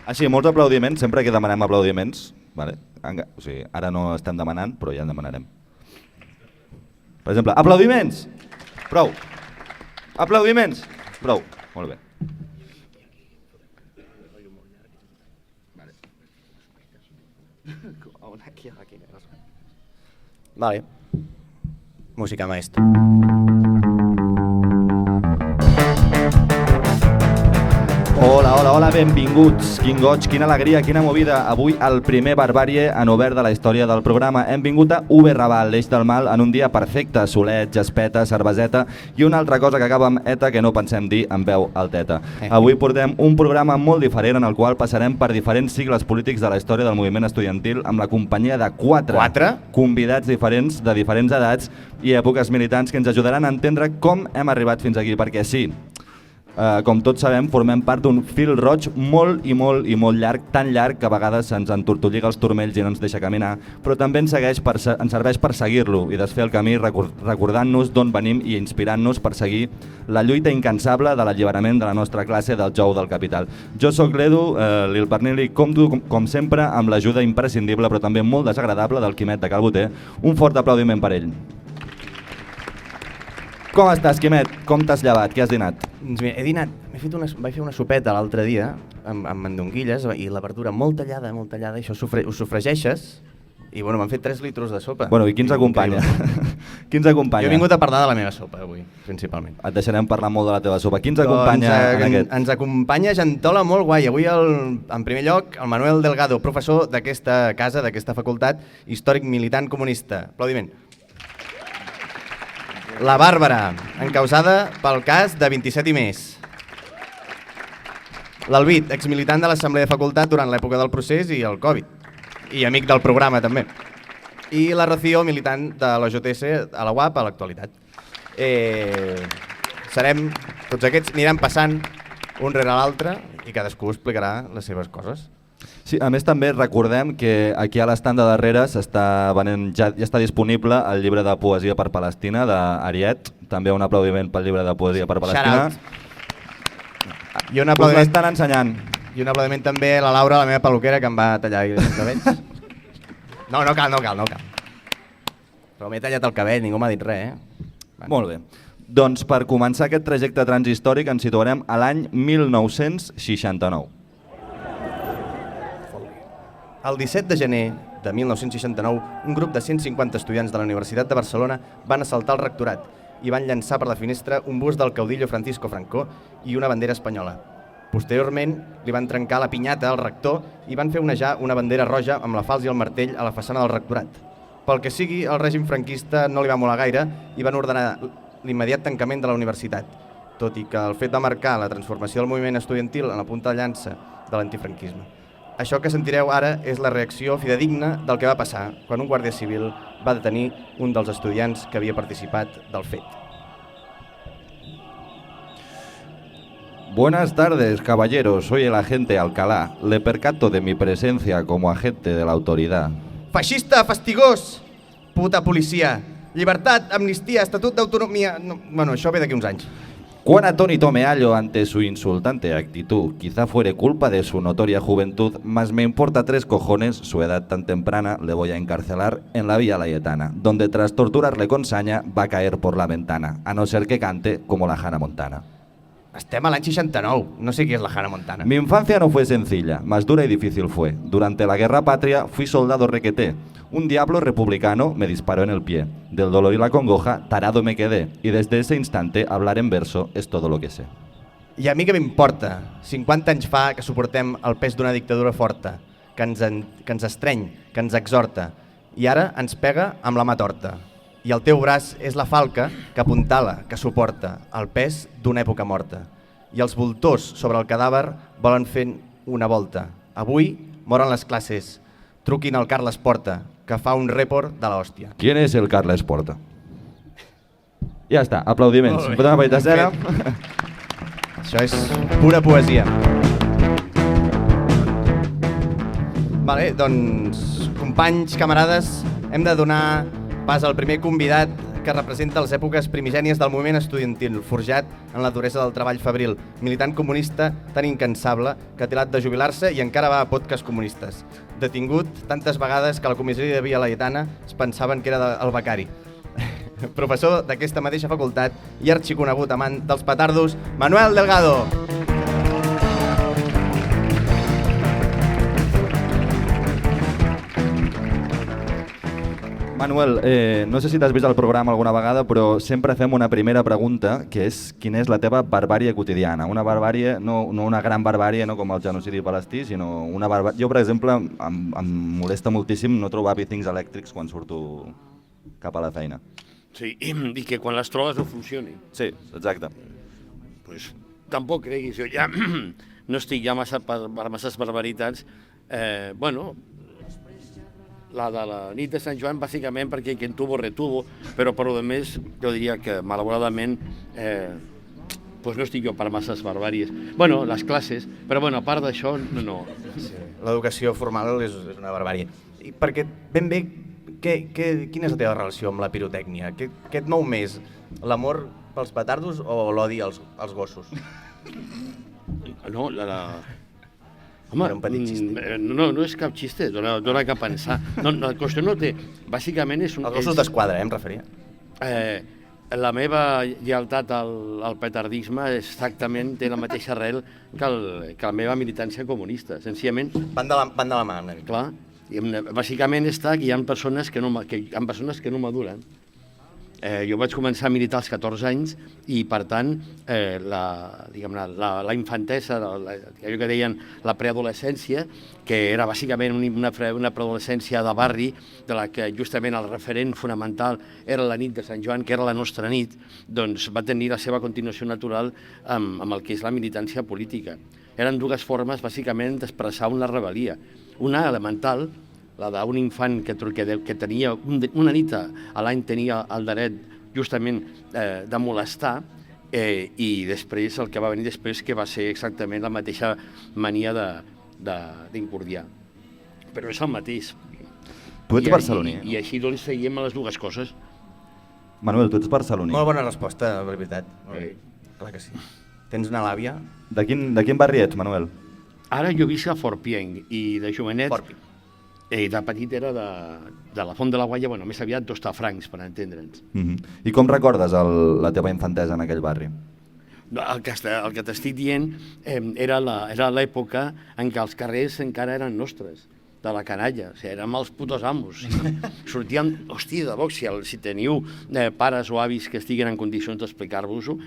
Així, molts aplaudiments, sempre que demanem aplaudiments. Vale? O sigui, ara no estem demanant, però ja en demanarem. Per exemple, aplaudiments! Prou! Aplaudiments! Prou, molt bé. Vale. Música maestra. Hola, benvinguts. Quin goig, quina alegria, quina movida. Avui el primer Barbàrie en obert de la història del programa. Hem vingut a UB Raval, l'eix del mal, en un dia perfecte. Solet, gespeta, cerveseta i una altra cosa que acaba amb ETA que no pensem dir en veu alteta. Avui portem un programa molt diferent en el qual passarem per diferents cicles polítics de la història del moviment estudiantil amb la companyia de quatre convidats diferents de diferents edats i èpoques militants que ens ajudaran a entendre com hem arribat fins aquí, perquè sí, com tots sabem, formem part d'un fil roig molt llarg, tan llarg que a vegades ens entortolliga els turmells i no ens deixa caminar, però també ens serveix per seguir-lo i desfer el camí recordant-nos d'on venim i inspirant-nos per seguir la lluita incansable de l'alliberament de la nostra classe del jou del capital. Jo sóc l'Edu, Lil Pernil, i compto, com sempre, amb l'ajuda imprescindible però també molt desagradable del Quimet de Calboter. Un fort aplaudiment per ell. Com estàs, Quimet? Com t'has llevat? Què has dinat? Doncs mira, he dinat, vaig fer una sopeta l'altre dia amb mandonguilles i la verdura molt tallada, i això ho sofregeixes i bueno, m'han fet 3 litros de sopa. Bueno, i qui ens acompanya? Qui ens acompanya? Jo he vingut a parlar de la meva sopa avui, principalment. Et deixarem parlar molt de la teva sopa. Qui ens acompanya en aquest? Ens acompanya gentola molt guai. Avui, en primer lloc, el Manuel Delgado, professor d'aquesta casa, d'aquesta facultat, històric militant comunista. Aplaudiment. La Bàrbara, encausada pel cas de 27 i més. L'Albit, exmilitant de l'Assemblea de Facultat durant l'època del procés i el Covid. I amic del programa, també. I la Rocío, militant de l'OJS a la UAP a l'actualitat. Tots aquests aniran passant un rere l'altre i cadascú explicarà les seves coses. Sí, a més també recordem que aquí a l'estand de darrere ja està disponible el llibre de poesia per Palestina d'Ariet, també un aplaudiment pel llibre de poesia per Palestina. I un aplaudiment, estan ensenyant. I un aplaudiment també a la Laura, la meva peluquera, que em va tallar els cabells. No cal. Però m'he tallat el cabell, ningú m'ha dit res, Molt bé. Doncs per començar aquest trajecte transhistòric ens situarem a l'any 1969. El 17 de gener de 1969, un grup de 150 estudiants de la Universitat de Barcelona van assaltar el rectorat i van llançar per la finestra un bust del caudillo Francisco Franco i una bandera espanyola. Posteriorment, li van trencar la pinyata al rector i van fer onejar una bandera roja amb la falç i el martell a la façana del rectorat. Pel que sigui, el règim franquista no li va molar gaire i van ordenar l'immediat tancament de la universitat, tot i que el fet va marcar la transformació del moviment estudiantil en la punta de llança de l'antifranquisme. Això que sentireu ara és la reacció fidedigna del que va passar quan un guàrdia civil va detenir un dels estudiants que havia participat del fet. Buenas tardes, caballeros. Soy el agente Alcalá. Le percato de mi presencia como agente de la autoridad. Feixista, fastigós! Puta policia! Llibertat, amnistia, estatut d'autonomia... Bueno, això ve d'aquí uns anys. Cuán atónito me hallo ante su insultante actitud. Quizá fuere culpa de su notoria juventud, mas me importa 3 cojones su edad tan temprana. Le voy a encarcelar en la Vía Layetana, donde tras torturarle con saña va a caer por la ventana, a no ser que cante como la Hannah Montana. Estem a l'any 69, no sé qui és la Hannah Montana. Mi infancia no fue sencilla, más dura y difícil fue. Durante la guerra patria fui soldado requeté. Un diablo republicano me disparó en el pie. Del dolor y la congoja, tarado me quedé. Y desde ese instante, hablar en verso es todo lo que sé. I a mi què m'importa? 50 anys fa que suportem el pes d'una dictadura forta, que ens estreny, que ens exhorta, i ara ens pega amb la mà torta. I el teu braç és la falca que apuntala, que suporta el pes d'una època morta. I els voltors sobre el cadàver volen fer una volta. Avui moren les classes. Truquin al Carles Porta, que fa un report de l'hòstia. ¿Quién es el Carles Porta? Ja està, aplaudiments. Podem apaitar cera. Això és pura poesia. Doncs, companys, camarades, hem de donar pas al primer convidat que que representa les èpoques primigènies del moviment estudiantil, forjat en la duresa del treball fabril, militant comunista tan incansable que té l'at de jubilar-se i encara va a podcasts comunistes. Detingut tantes vegades que a la comissaria de Via Laietana es pensaven que era el becari. Professor d'aquesta mateixa facultat i arxiconegut amant dels petardos, Manuel Delgado. Manuel, no sé si t'has vist el programa alguna vegada, però sempre fem una primera pregunta, que és quina és la teva barbàrie quotidiana. Una barbàrie, no una gran barbàrie, no com el genocidi palestí, sinó una barbàrie... Jo, per exemple, em molesta moltíssim no trobar bicings elèctrics quan surto cap a la feina. Sí, i que quan les trobes no funcionin. Sí, exacte. Pues, tampoc creguis, jo ja no estic ja massa per masses barbaritats. Bueno, la de la nit de Sant Joan, bàsicament perquè quien tuvo retuvo, però per lo més jo diria que malauradament pues no estic jo per masses barbàries. Bueno, les classes, però bueno, a part d'això, no. Sí. L'educació formal és una barbàrie. I perquè ben bé, quina és la teva relació amb la pirotècnia? Què et mou més, l'amor pels petardos o l'odi als gossos? No, home, era un petit xiste. No és cap xiste, dona que pensar. No, la qüestió no té... Bàsicament és un... Els gossos d'esquadra, em referia. La meva lleialtat al petardisme exactament té la mateixa arrel que la meva militància comunista. Senzillament... Van de la mà. Clar, bàsicament està que hi ha persones que no maduren. Jo vaig començar a militar als 14 anys i, per tant, la infantesa, allò que deien la preadolescència, que era bàsicament una preadolescència de barri, de la que justament el referent fonamental era la nit de Sant Joan, que era la nostra nit, doncs va tenir la seva continuació natural amb el que és la militància política. Eren dues formes, bàsicament, d'expressar una rebel·lia. Una elemental, la d'un infant que tenia una nit a l'any tenia el dret justament de molestar, i després el que va venir després, que va ser exactament la mateixa mania d'incordiar. Però és el mateix. Tu ets barceloní? I així doncs seguim a les dues coses. Manuel, tu ets barceloní? Molt bona resposta, la veritat. Clar que sí. Tens una làbia? De quin barri ets, Manuel? Ara jo visc a Forpienc i de jovenet... De petit era de la Font de la Guaia, bueno, més aviat d'Hostafrancs, per entendre'ns. I com recordes la teva infantesa en aquell barri? El que t'estic dient era l'època en què els carrers encara eren nostres, de la canalla, o sigui, érem els putos amos. Sortíem, hòstia, de boc, si teniu pares o avis que estiguen en condicions d'explicar-vos-ho,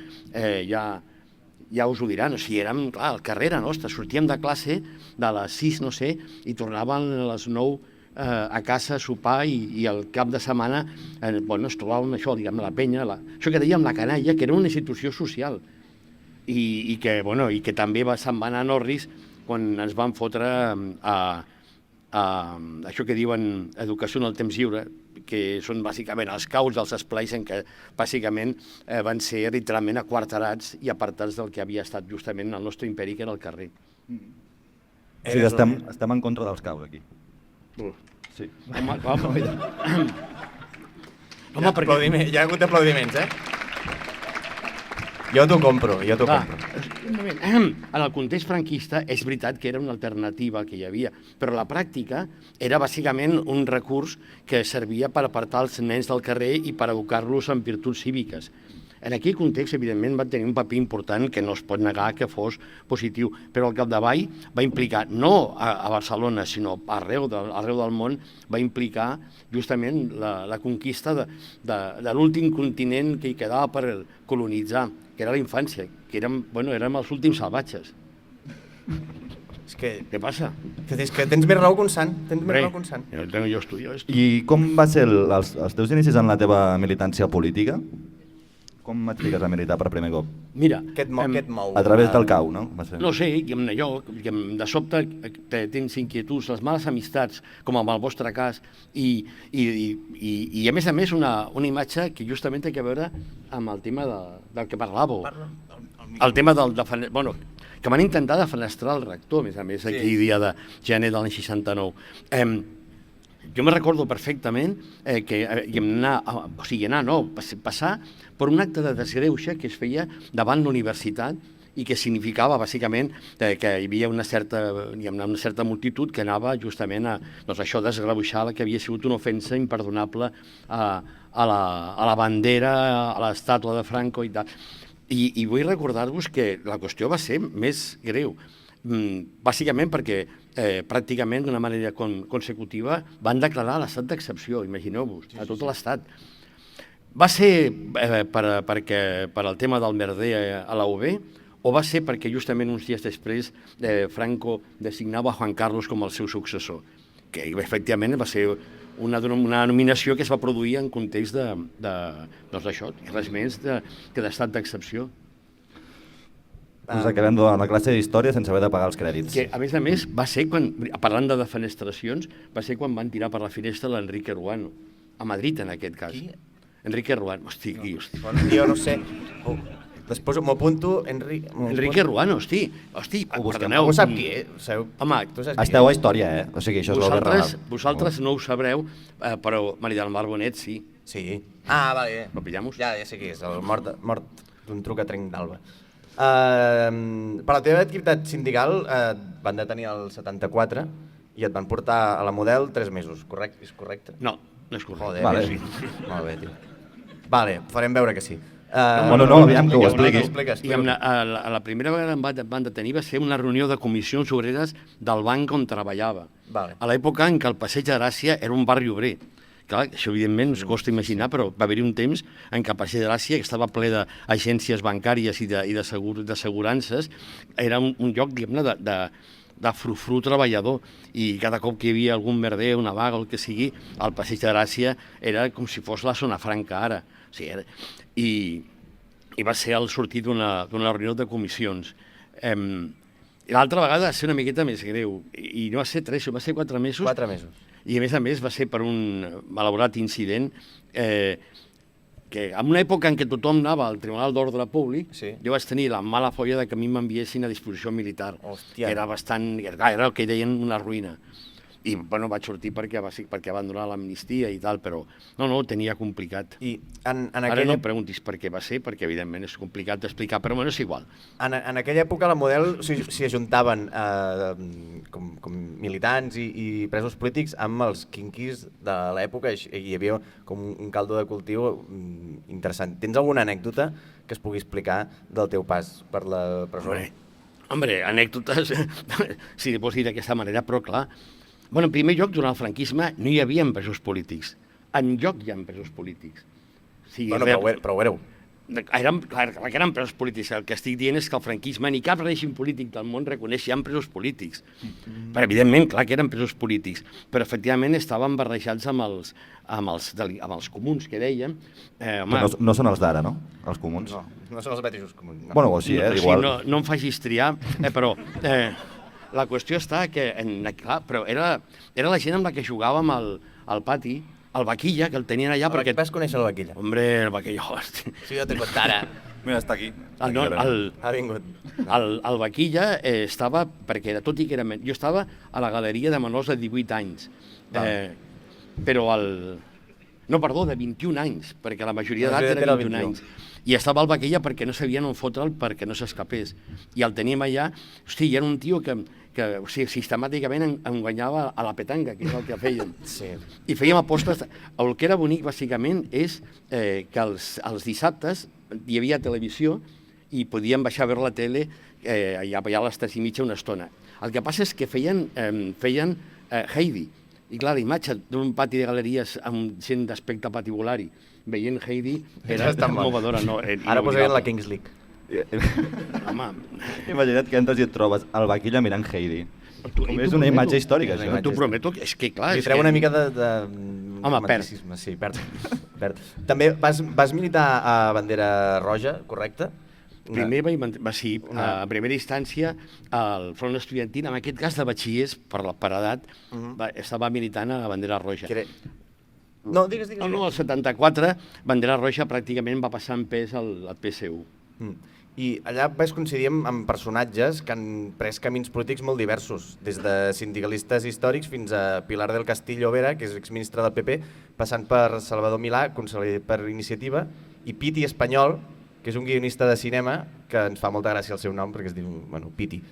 ja us ho diran. O sigui, clar, el carrer era nostre, sortíem de classe de les 6, no sé, i tornàvem a les 9 a casa a sopar i al cap de setmana es trobàvem això, diguem, la penya, això que dèiem la canalla, que era una institució social i que també se'n va anar a Norris quan ens van fotre això que diuen educació en el temps lliure, que són bàsicament els caus dels esplais en què bàsicament van ser literalment aquarterats i apartats del que havia estat justament el nostre imperi, que era el carrer. Sí, estem en contra dels caus aquí. Sí. Home, perquè... Hi ha hagut aplaudiments, Jo t'ho compro. En el context franquista és veritat que era una alternativa que hi havia, però la pràctica era bàsicament un recurs que servia per apartar els nens del carrer i per educar-los en virtuts cíviques. En aquell context, evidentment, va tenir un paper important que no es pot negar que fos positiu, però al capdavall va implicar, no a Barcelona, sinó arreu del món, va implicar justament la conquista de l'últim continent que hi quedava per colonitzar, que era la infància, que érem els últims salvatges. Què passa? És que tens més raó que un sant. Jo estudio. I com va ser els teus inicis en la teva militància política? Com et fiques a militar per primer cop? Mira... Què et mou? A través del cau, no? No sé, de sobte tens inquietuds, les males amistats, com en el vostre cas, i a més una imatge que justament té a veure amb el tema del que parlàveu. El tema que van intentar defenestrar el rector, a més, aquell dia de gener de l'any 69. Jo me recordo perfectament que passar per un acte de desgreuixa que es feia davant l'universitat i que significava, bàsicament, que hi havia una certa multitud que anava justament a això, desgreuixar la que havia sigut una ofensa imperdonable a la bandera, a l'estàtua de Franco i tal. I vull recordar-vos que la qüestió va ser més greu, bàsicament perquè pràcticament d'una manera consecutiva van declarar l'estat d'excepció, imagineu-vos, a tot l'Estat. Va ser per al tema del merder a la UB o va ser perquè justament uns dies després Franco designava Juan Carlos com el seu successor, que efectivament va ser una nominació que es va produir en context d'això, res més que d'estat d'excepció. Ens acabem de la classe d'història sense haver de pagar els crèdits. Que, a més, va ser quan, parlant de defenestracions, va ser quan van tirar per la finestra l'Enrique Ruano, a Madrid en aquest cas. Qui? Enrique Ruano, hosti. Jo no sé. Després m'ho apunto, Enrique Ruano, hosti, perdoneu. Algú sap qui és? Home, esteu a història, O sigui, això és vosaltres no ho sabreu, però Maria del Mar Bonet sí. Sí. Ah, vale. Lo pillamos? Ja sé qui és, el mort d'un trucatrenc d'Alba. Per la teva activitat sindical van detenir el 74 i et van portar a la Model 3 mesos, correcte? És correcte? No és correcte. Joder, vale. Sí. Molt bé, tio. Vale, farem veure que sí. No, aviam que ho expliquis. A la primera vegada em van detenir va ser una reunió de comissions obreres del banc on treballava. Vale. A l'època en què el Passeig de Gràcia era un barri obrer. Clar, això evidentment ens costa imaginar, però va haver-hi un temps en què el Passeig de Gràcia, que estava ple d'agències bancàries i d'assegurances, era un lloc, diguem-ne, de frufru treballador, i cada cop que hi havia algun merder, una vaga o el que sigui, el Passeig de Gràcia era com si fos la zona franca ara. O sigui, i va ser el sortit d'una reunió de comissions. L'altra vegada va ser una miqueta més greu, i no va ser 3, va ser 4 mesos. 4 mesos. I a més va ser per un malaurat incident que en una època en què tothom anava al Tribunal d'Ordre Públic, sí. Jo vaig tenir la mala folla de que a mi m'enviessin a disposició militar. Hòstia. Era el que deien una ruïna. I bueno, vaig sortir perquè van donar l'amnistia i tal, però no, ho tenia complicat. I Ara no em preguntis per què va ser, perquè evidentment és complicat d'explicar, però bueno, és igual. En aquella època la Model s'hi ajuntaven com militants i presos polítics amb els quinquis de l'època, i hi havia com un caldo de cultiu interessant. Tens alguna anècdota que es pugui explicar del teu pas per la presó? Hombre, anècdotes, si li pots dir d'aquesta manera, però clar. Bueno, en primer lloc, durant el franquisme no hi havia presos polítics. Enlloc hi ha presos polítics. Però ho éreu. Clar que eren presos polítics. El que estic dient és que el franquisme ni cap règim polític del món reconeix que hi ha presos polítics. Però evidentment, clar que eren presos polítics, però efectivament estaven barrejats amb els comuns, que dèiem. No són els d'ara, no? Els comuns? No són els mateixos comuns. Bueno, sí, igual. No em facis triar, però... La qüestió està que, però era la gent amb la que jugàvem al pati, el Vaquilla, que el tenien allà perquè... Vas conèixer el Vaquilla? Hombre, el Vaquilla, hosti. Sí, jo t'he contat ara. Mira, està aquí. Ha vingut. El Vaquilla estava, perquè tot i que era... Jo estava a la galeria de menors de 18 anys, però no, perdó, de 21 anys, perquè la majoria d'edat era 21 anys. I estava al Vaquilla perquè no sabien on fotre'l perquè no s'escapés. I el teníem allà, hosti, i era un tio que sistemàticament em guanyava a la petanga, que és el que fèiem. Sí. I fèiem apostes. El que era bonic, bàsicament, és que els dissabtes hi havia televisió i podíem baixar a veure la tele allà a les 3:30 una estona. El que passa és que feien Heidi. I clar, la imatge d'un pati de galeries amb gent d'aspecte patibolari veient Heidi era movedora. Ara posarien la Kings League. Home, imagina't que entres i et trobes el Vaquilla mirant Heidi. És una imatge històrica, això. T'ho prometo, és que clar... Li treu una mica de romanticisme. Sí, perd. També vas militar a Bandera Roja, correcte? Primer sí, a primera instància al front estudiantil, en aquest cas de batxillers, per edat, estava militant a Bandera Roja. No, digues. No, el 74, Bandera Roja pràcticament va passar en pes al PSU. I allà vaig coincidir amb personatges que han pres camins polítics molt diversos, des de sindicalistes històrics fins a Pilar del Castillo Vera, que és exministre del PP, passant per Salvador Milà, conseller per Iniciativa, i Piti Espanyol, que és un guionista de cinema, que ens fa molta gràcia el seu nom, perquè es diu, Piti,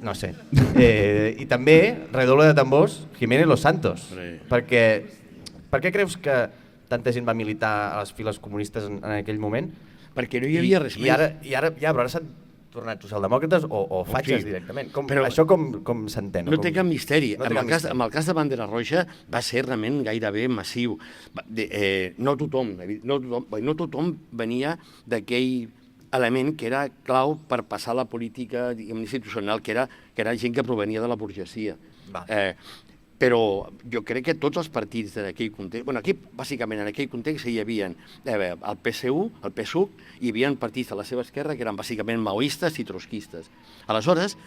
no sé. I també, redoble de tambors, Jiménez Los Santos, perquè per què creus que tanta gent va militar a les files comunistes en aquell moment? Perquè no hi havia res més. I ara s'han tornat socialdemòcrates o fatxes directament. Això com s'entén? No té cap misteri. En el cas de Bandera Roja va ser realment gairebé massiu. No tothom venia d'aquell element que era clau per passar la política institucional, que era gent que provenia de la burgesia. Però jo crec que tots els partits d'aquell context... Aquí, bàsicament, en aquell context hi havia el PSU, el PSUC, i hi havia partits a la seva esquerra que eren bàsicament maoistes i trotskistes. Aleshores,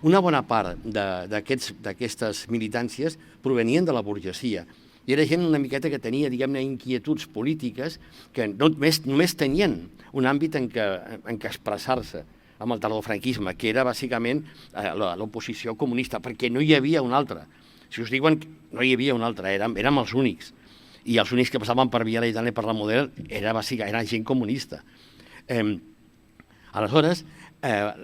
una bona part d'aquestes militàncies provenien de la burgesia. I era gent una miqueta que tenia, diguem-ne, inquietuds polítiques que només tenien un àmbit en què expressar-se amb el tardofranquisme, que era bàsicament l'oposició comunista, perquè no hi havia un altre. Si us diuen que no hi havia un altre, érem els únics. I els únics que passaven per Via Laietana i per la Model era gent comunista. Aleshores,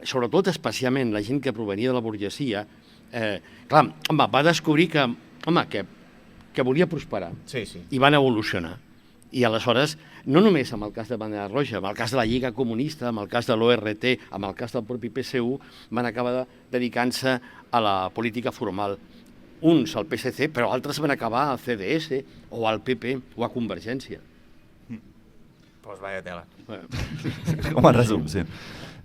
sobretot, especialment, la gent que provenia de la burgesia, va descobrir que volia prosperar i van evolucionar. I aleshores, no només amb el cas de Bandera Roja, amb el cas de la Lliga Comunista, amb el cas de l'ORT, amb el cas del propi PSU, van acabar dedicant-se a la política formal. Uns al PSC, però altres van acabar al CDS o al PP o a Convergència. Pues vaya tela. Com a resum, sí.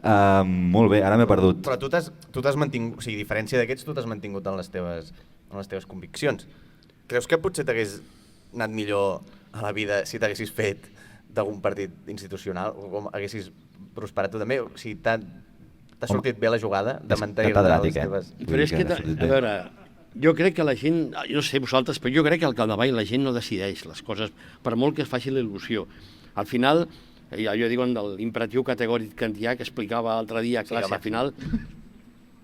Molt bé, ara m'he perdut. Però tu t'has mantingut, o sigui, a diferència d'aquests, tu t'has mantingut en les teves conviccions. Creus que potser t'hagués anat millor a la vida si t'haguessis fet d'algun partit institucional o com haguessis prosperat tu també? O sigui, t'ha sortit bé la jugada de mantenir-te les teves... Però és que, a veure... Jo crec que la gent, jo no sé vosaltres, però jo crec que al capdavall la gent no decideix les coses, per molt que es faci la il·lusió. Al final, allò diuen de l'imperatiu categòric kantià que explicava l'altre dia a classe, al final,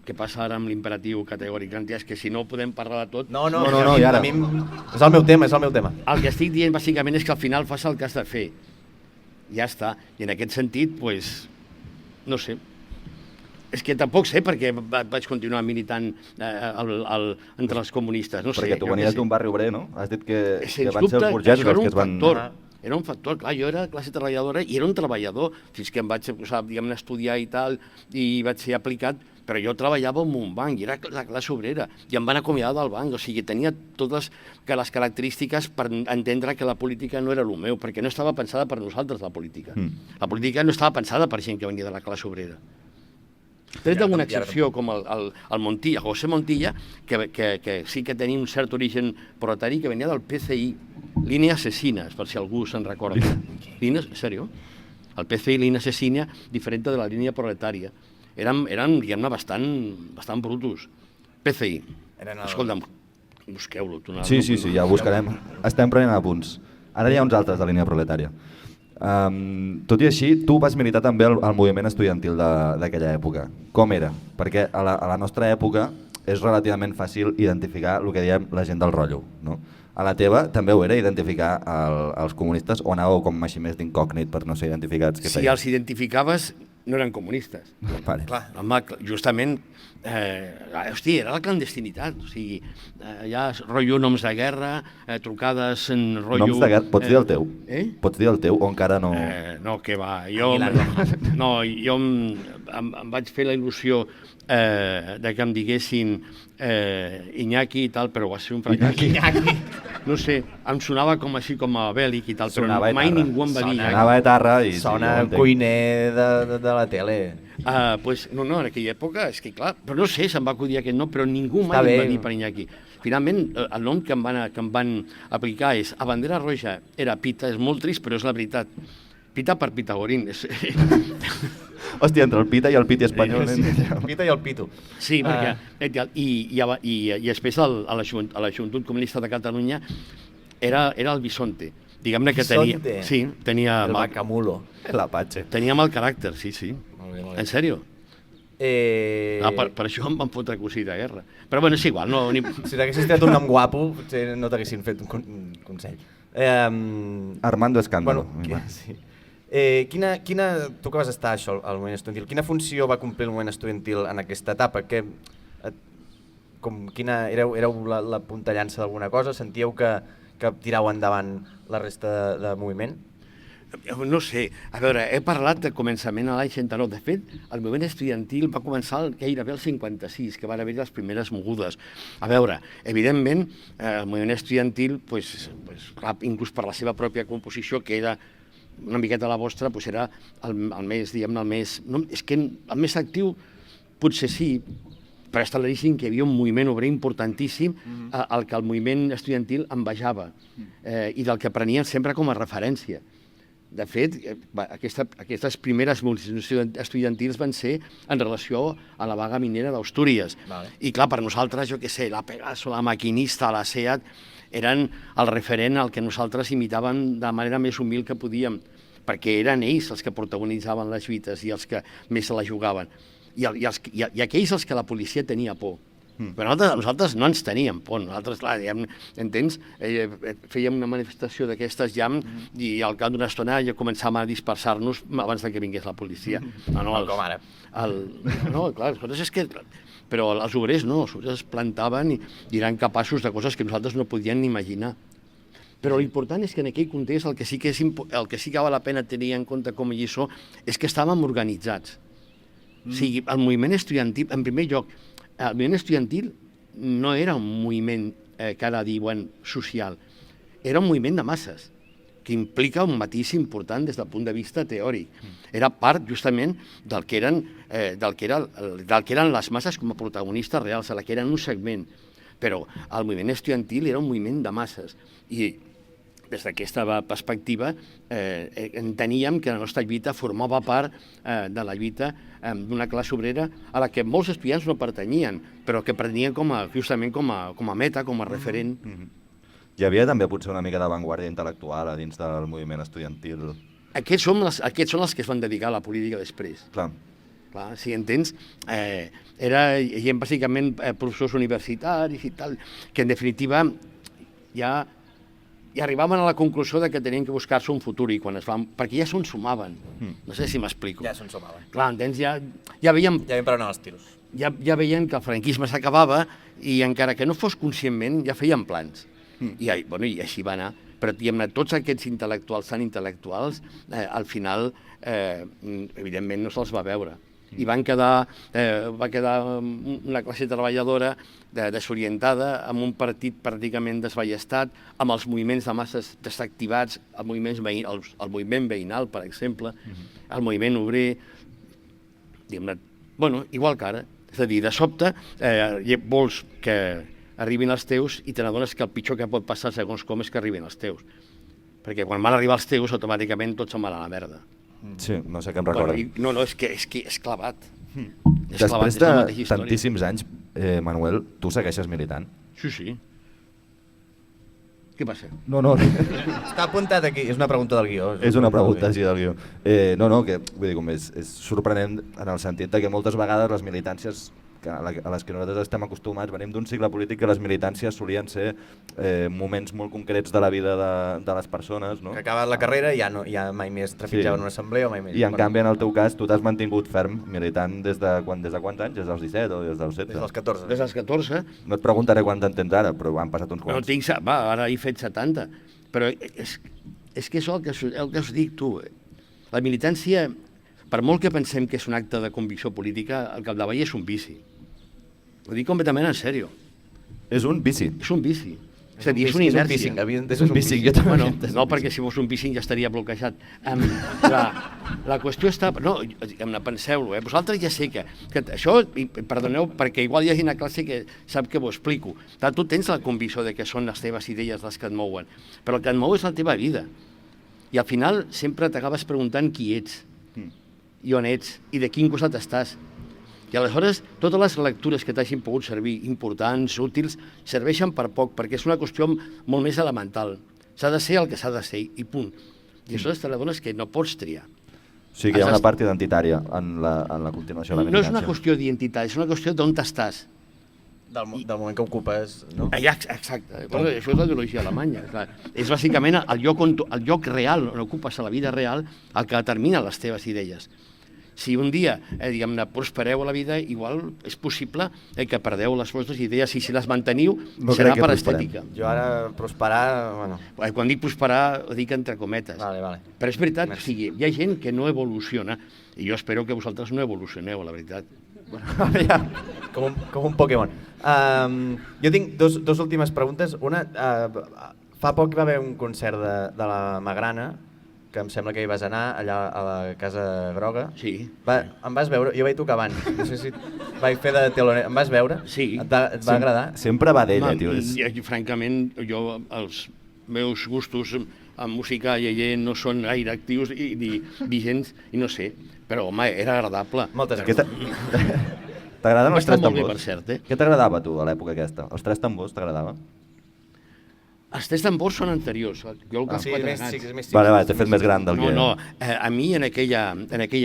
què passa ara amb l'imperatiu categòric kantià? És que si no podem parlar de tot... No, a mi és el meu tema, El que estic dient bàsicament és que al final fas el que has de fer. Ja està. I en aquest sentit, doncs, no sé. És que tampoc sé perquè vaig continuar militant entre els comunistes. No sé, perquè tu venies d'un barri obrer, no? Has dit que van ser els burgesos els que es van... Era un factor, clar, jo era classe treballadora i era un treballador, fins que em vaig estudiar i tal, i vaig ser aplicat, però jo treballava en un banc, i era la classe obrera, i em van acomiadar del banc, o sigui, tenia totes les característiques per entendre que la política no era el meu, perquè no estava pensada per nosaltres, la política. La política no estava pensada per gent que venia de la classe obrera. Tret d'una excepció com el Montilla, José Montilla, que sí que tenia un cert origen proletari que venia del PCI, línia assassina, per si algú se'n recorda. En sèrio? El PCI, línia assassina, diferent de la línia proletària. Eren diguem-ne, bastant brutos. PCI. Escolta'm, busqueu-lo. Sí, ja ho buscarem. Estem prenent apunts. Ara hi ha uns altres de línia proletària. Tot i així, tu vas militar també al moviment estudiantil d'aquella època. Com era? Perquè a la nostra època és relativament fàcil identificar el que diem la gent del rotllo, no? A la teva també ho era identificar els comunistes o anàveu com així més d'incògnit per no ser identificats? Si els identificaves no eren comunistes. Vale. Home, justament, era la clandestinitat, o sigui, ja rotllo noms de guerra, trucades en rotllo... Noms de guerra, pots dir el teu? Pots dir el teu o encara no? No, que va, jo em vaig fer la il·lusió de que em diguessin Iñaki i tal, però va ser un fracàs. Iñaki. No sé, em sonava com així com a bèl·lic i tal, però mai ningú em va dir Iñaki. Sonava etarra i... Sona cuiner de la tele. No, en aquella època, és que clar, però no sé, se'm va acudir aquest nom, però ningú mai em va dir per Iñaki. Finalment, el nom que em van aplicar és a Bandera Roja, era Pita, és molt trist, però és la veritat. Pita per Pitagorín. Hòstia, entre el Pita i el Piti espanyol. El Pita i el Pito. Sí, perquè... I després a la Joventut Comunista de Catalunya era el Bisonte. diguem-ne que tenia... Sí, tenia... El Bacamulo. L'Apache. Tenia mal caràcter, sí. Molt bé. En sèrio. Per això em van fotre cosir de guerra. Però bueno, és igual. No, Si t'haguessis tret un nom guapo, potser no t'haguessin fet un consell. Armando Escándalo. Sí. Tu que vas estar això al moviment estudiantil, quina funció va complir el moviment estudiantil en aquesta etapa? Éreu la puntallança d'alguna cosa? Sentíeu que tirau endavant la resta de moviment? No sé, a veure, he parlat de començament a l'any 69. De fet, el moviment estudiantil va començar gairebé el 56, que van haver les primeres mogudes. A veure, evidentment, el moviment estudiantil, inclús per la seva pròpia composició, que era una miqueta la vostra, era el més, diguem-ne, el més actiu, potser sí, però està claríssim que hi havia un moviment obrer importantíssim al que el moviment estudiantil envejava i del que prenien sempre com a referència. De fet, aquestes primeres mobilitzacions estudiantils van ser en relació a la vaga minera d'Astúries. I clar, per nosaltres, jo què sé, la Pegaso, la Maquinista, la SEAT, eren el referent al que nosaltres imitàvem de manera més humil que podíem, perquè eren ells els que protagonitzaven les lluites i els que més se la jugaven. I aquells els que la policia tenia por. Però nosaltres no ens teníem por. Nosaltres, clar, entens? Fèiem una manifestació d'aquestes i al cap d'una estona ja començàvem a dispersar-nos abans que vingués la policia. Com ara. No, clar, les coses és que... Però els obrers no, els obrers es plantaven i eren capaços de coses que nosaltres no podíem ni imaginar. Però l'important és que en aquell context el que sí que val la pena tenir en compte com a lliçó és que estàvem organitzats. O sigui, el moviment estudiantil, en primer lloc, el moviment estudiantil no era un moviment que ara diuen social, era un moviment de masses, que implica un matís important des del punt de vista teòric. Era part, justament, del que eren les masses com a protagonistes reals, a la que eren un segment. Però el moviment estudiantil era un moviment de masses. I des d'aquesta perspectiva enteníem que la nostra lluita formava part de la lluita d'una classe obrera a la que molts estudiants no pertanyien, però que prenien justament com a meta, com a referent. Hi havia també potser una mica d'avantguàrdia intel·lectual a dins del moviment estudiantil. Aquests són els que es van dedicar a la política després. Clar, si entens, era gent bàsicament professors universitaris i tal, que en definitiva i arribaven a la conclusió de que tenien que buscar-se un futur perquè ja se'n sumaven. No sé si m'explico. Ja se'n sumaven. Clar, entens? Ja veiem... Ja per anar als tiros. Ja veien que el franquisme s'acabava i encara que no fos conscientment ja feien plans. I així va anar. Però tots aquests intel·lectuals tan intel·lectuals, al final, evidentment, no se'ls va veure. I va quedar una classe treballadora desorientada, amb un partit pràcticament desballestat, amb els moviments de masses desactivats, el moviment veïnal, per exemple, el moviment obrer, igual que ara. És a dir, de sobte, vols que arribin els teus i te n'adones que el pitjor que pot passar segons com és que arribin els teus. Perquè quan van arribar els teus, automàticament tot se'n va a la merda. Sí, no sé què em recorda. No, és que és clavat. Després de tantíssims anys, Manuel, tu segueixes militant? Sí. Què passa? No. Està apuntat aquí, és una pregunta del guió. És una pregunta així del guió. Que vull dir, és sorprenent en el sentit que moltes vegades les militàncies a les que nosaltres estem acostumats, venim d'un cicle polític que les militàncies solien ser moments molt concrets de la vida de les persones, no? Que acabat la carrera i ja mai més trepitjaven una assemblea o mai més... I en canvi, en el teu cas, tu t'has mantingut ferm militant des de quants anys? Des dels 17 o des dels 16? Des dels 14. Des dels 14. No et preguntaré quant en tens ara, però han passat uns quants. Ara he fet 70. Però és que és el que us dic, tu. La militància, per molt que pensem que és un acte de convicció política, al capdavall és un vici. Ho dic completament en sèrio. És un vici? És un vici. És a dir, és una inèrcia. És un bicing, jo també. No, perquè si fos un bicing ja estaria bloquejat. La qüestió està... No, penseu-lo, vosaltres ja sé que això, perdoneu, perquè igual hi ha gent a classe que sap que ho explico. Tu tens la convicció de que són les teves idees les que et mouen, però el que et mou és la teva vida. I al final sempre t'acabes preguntant qui ets, i on ets, i de quin costat estàs. I aleshores totes les lectures que t'hagin pogut servir, importants, útils, serveixen per poc, perquè és una qüestió molt més elemental. S'ha de ser el que s'ha de ser i punt. I això te n'adones que no pots triar. O sigui que hi ha una part identitària en la continuació de la No és militància. una qüestió d'identitat, és una qüestió d'on estàs. Del moment que ocupes, no? Exacte, bueno, això és la ideologia alemanya. És bàsicament el lloc real, on ocupes a la vida real, el que determina les teves idees. Si un dia, diguem-ne, prospereu a la vida, igual és possible que perdeu les vostres idees i si les manteniu serà per estètica. Jo ara prosperar, bueno... Quan dic prosperar, ho dic entre cometes. Vale. Però és veritat, o sigui, hi ha gent que no evoluciona i jo espero que vosaltres no evolucioneu, la veritat. Ja, com un Pokémon. Jo tinc dos últimes preguntes. Una, fa poc va haver un concert de la Magrana, que em sembla que hi vas anar, allà a la Casa Groga. Sí. Em vas veure? Jo vaig tocar abans. No sé si vaig fer de teloner. Em vas veure? Sí. Et va agradar? Sempre va d'ella, tio. Francament, els meus gustos en música iaia no són gaire actius ni vigents, i no sé, però home, era agradable. Moltes gràcies. T'agraden els tres Està molt bé, tambors? per cert, eh? Què t'agradava a tu a l'època aquesta? Els tres tambors t'agradava? Els tres tambors són anteriors. Jo el Sí, quatre més gats. xics, més xics. Vale, t'he fet més gran del que... No, a mi en aquella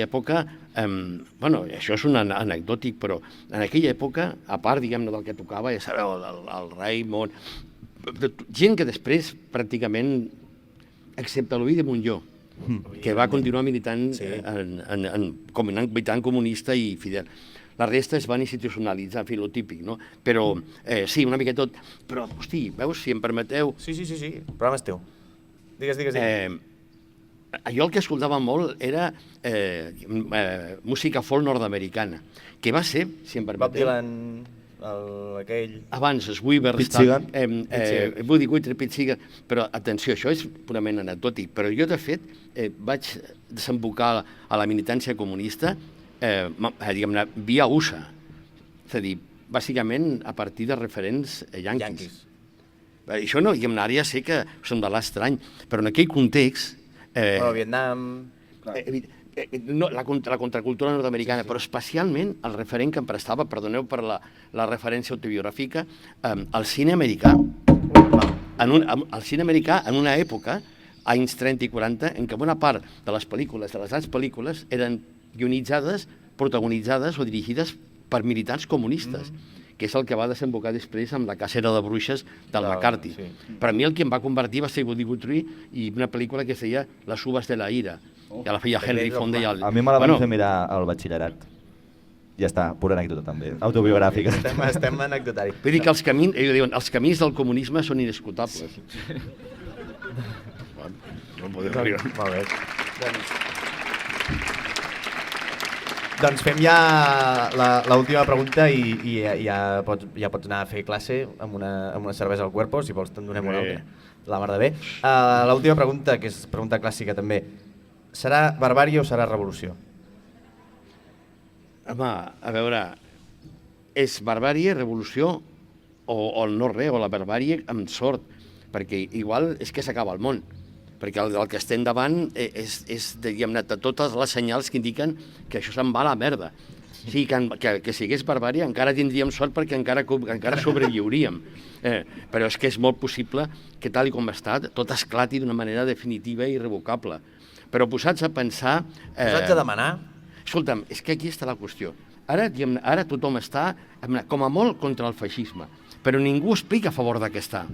època, bueno, això és un anecdòtic, però en aquella època, a part, diguem-ne, del que tocava, ja sabeu, el Raimon, gent que després, pràcticament, excepte l'Ovidi Montllor, que va continuar militant militant comunista i fidel. La resta es van institucionalitzar, en fi, lo típic, no? Però, sí, una mica tot. Però, hosti, veus, si em permeteu... Sí, el programa és teu. Digues. Jo el que escoltava molt era música folk nord-americana, que va ser, si em permeteu... Bob Dylan, aquell... Abans, els Weavers... Pete Seeger. Woody Guthrie, Pete Seeger... Però, atenció, això és purament anecdòtic, però jo, de fet, vaig desembocar a la militància comunista diguem-ne, via USA. És a dir, bàsicament a partir de referents yanquis. Això no, diguem-ne, ara ja sé que semblarà estrany, però en aquell context... Però Vietnam... La contracultura nord-americana, però especialment el referent que em prestava, perdoneu per la referència autobiogràfica, el cine americà. El cine americà en una època, anys 30 i 40, en què bona part de les pel·lícules, de les grans pel·lícules, eren guionitzades, protagonitzades o dirigides per militants comunistes, que és el que va desembocar després amb la cacera de bruixes del McCarthy. Per a mi el que em va convertir va ser Woody Guthrie i una pel·lícula que es deia Les uvas de la ira, que la feia Henry Fonda i A mi me la van fer mirar al batxillerat. Ja està, pura anècdota també, autobiogràfica. Estem anecdotari. Vull dir que els camins del comunisme són inescutables. No podem arribar. Molt bé. Doncs fem ja l'última pregunta i ja pots anar a fer classe amb una cervesa al cuerpo, si vols te'n donem una altra. La mar de bé. L'última pregunta, que és pregunta clàssica també, serà barbàrie o serà revolució? Home, a veure, és barbàrie, revolució o el no res, o la barbàrie amb sort, perquè igual és que s'acaba el món. Perquè el que estem davant és diguem-ne, totes les senyals que indiquen que això se'n va a la merda. O sigui, que si hagués barbària encara tindríem sort perquè encara sobreviuríem. Però és que és molt possible que tal com està tot esclati d'una manera definitiva i irrevocable. Però posats a pensar... Posats a demanar... Escolta'm, és que aquí està la qüestió. Ara tothom està, com a molt, contra el feixisme, però ningú explica a favor de què està.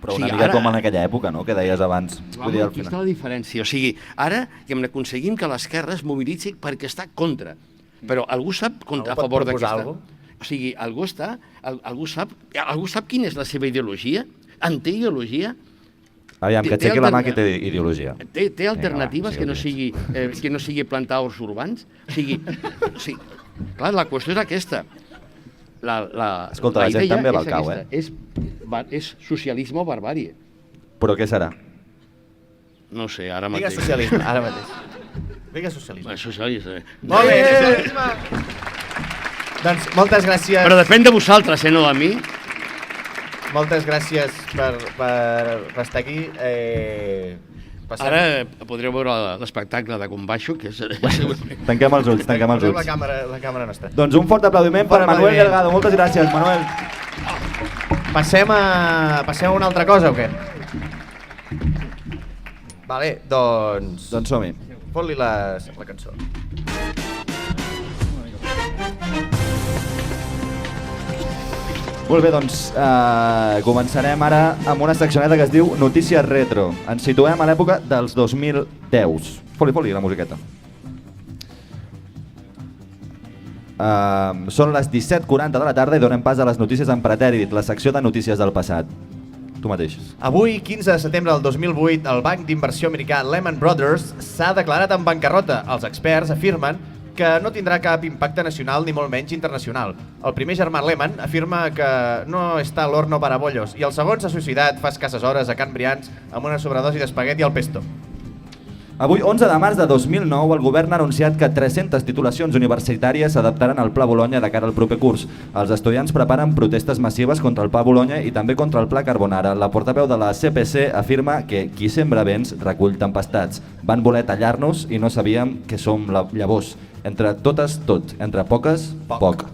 Però una mica com en aquella època, no?, que deies abans. Aquí està la diferència. O sigui, ara aconseguim que l'esquerra es mobilitzi perquè està contra. Però algú sap a favor de què està. O sigui, algú sap quina és la seva ideologia? En té ideologia? Aviam, que aixequi la mà que té ideologia. Té alternatives que no sigui plantar horts urbans? O sigui, clar, la qüestió és aquesta. Escolta, la gent també va al cau, És socialisme o barbàrie. Però què serà? No sé, ara mateix. Digues socialisme, ara mateix. Digues socialisme. Socialisme. Molt bé, socialisme. Doncs moltes gràcies. Però depèn de vosaltres, no de mi. Moltes gràcies per estar aquí. Ara podreu veure l'espectacle de Combaixo, que és... Tanquem els ulls, tanquem els ulls. La càmera nostra. Doncs un fort aplaudiment per Manuel Delgado. Moltes gràcies, Manuel. Passem a una altra cosa o què? Vale, doncs som-hi. fot-li la cançó. Molt bé, doncs començarem ara amb una seccioneta que es diu Notícies Retro. Ens situem a l'època dels 2010. Foli, la musiqueta. Són les 17:40 de la tarda i donem pas a les notícies en pretèrit, la secció de notícies del passat. Tu mateix. Avui, 15 de setembre del 2008, el banc d'inversió americà Lehman Brothers s'ha declarat en bancarrota. Els experts afirmen que no tindrà cap impacte nacional ni molt menys internacional. El primer germà Lehman afirma que no està al horno para bollos i el segon s'ha suïcidat fa escasses hores a Can Brians amb una sobredosi d'espagueti al pesto. Avui, 11 de març de 2009, el govern ha anunciat que 300 titulacions universitàries s'adaptaran al Pla Bolonya de cara al proper curs. Els estudiants preparen protestes massives contra el Pla Bolonya i també contra el Pla Carbonara. La portaveu de la CPC afirma que qui sembra vents recull tempestats. Van voler tallar-nos i no sabíem que som llavors. Entre totes, tot. Entre poques, poc.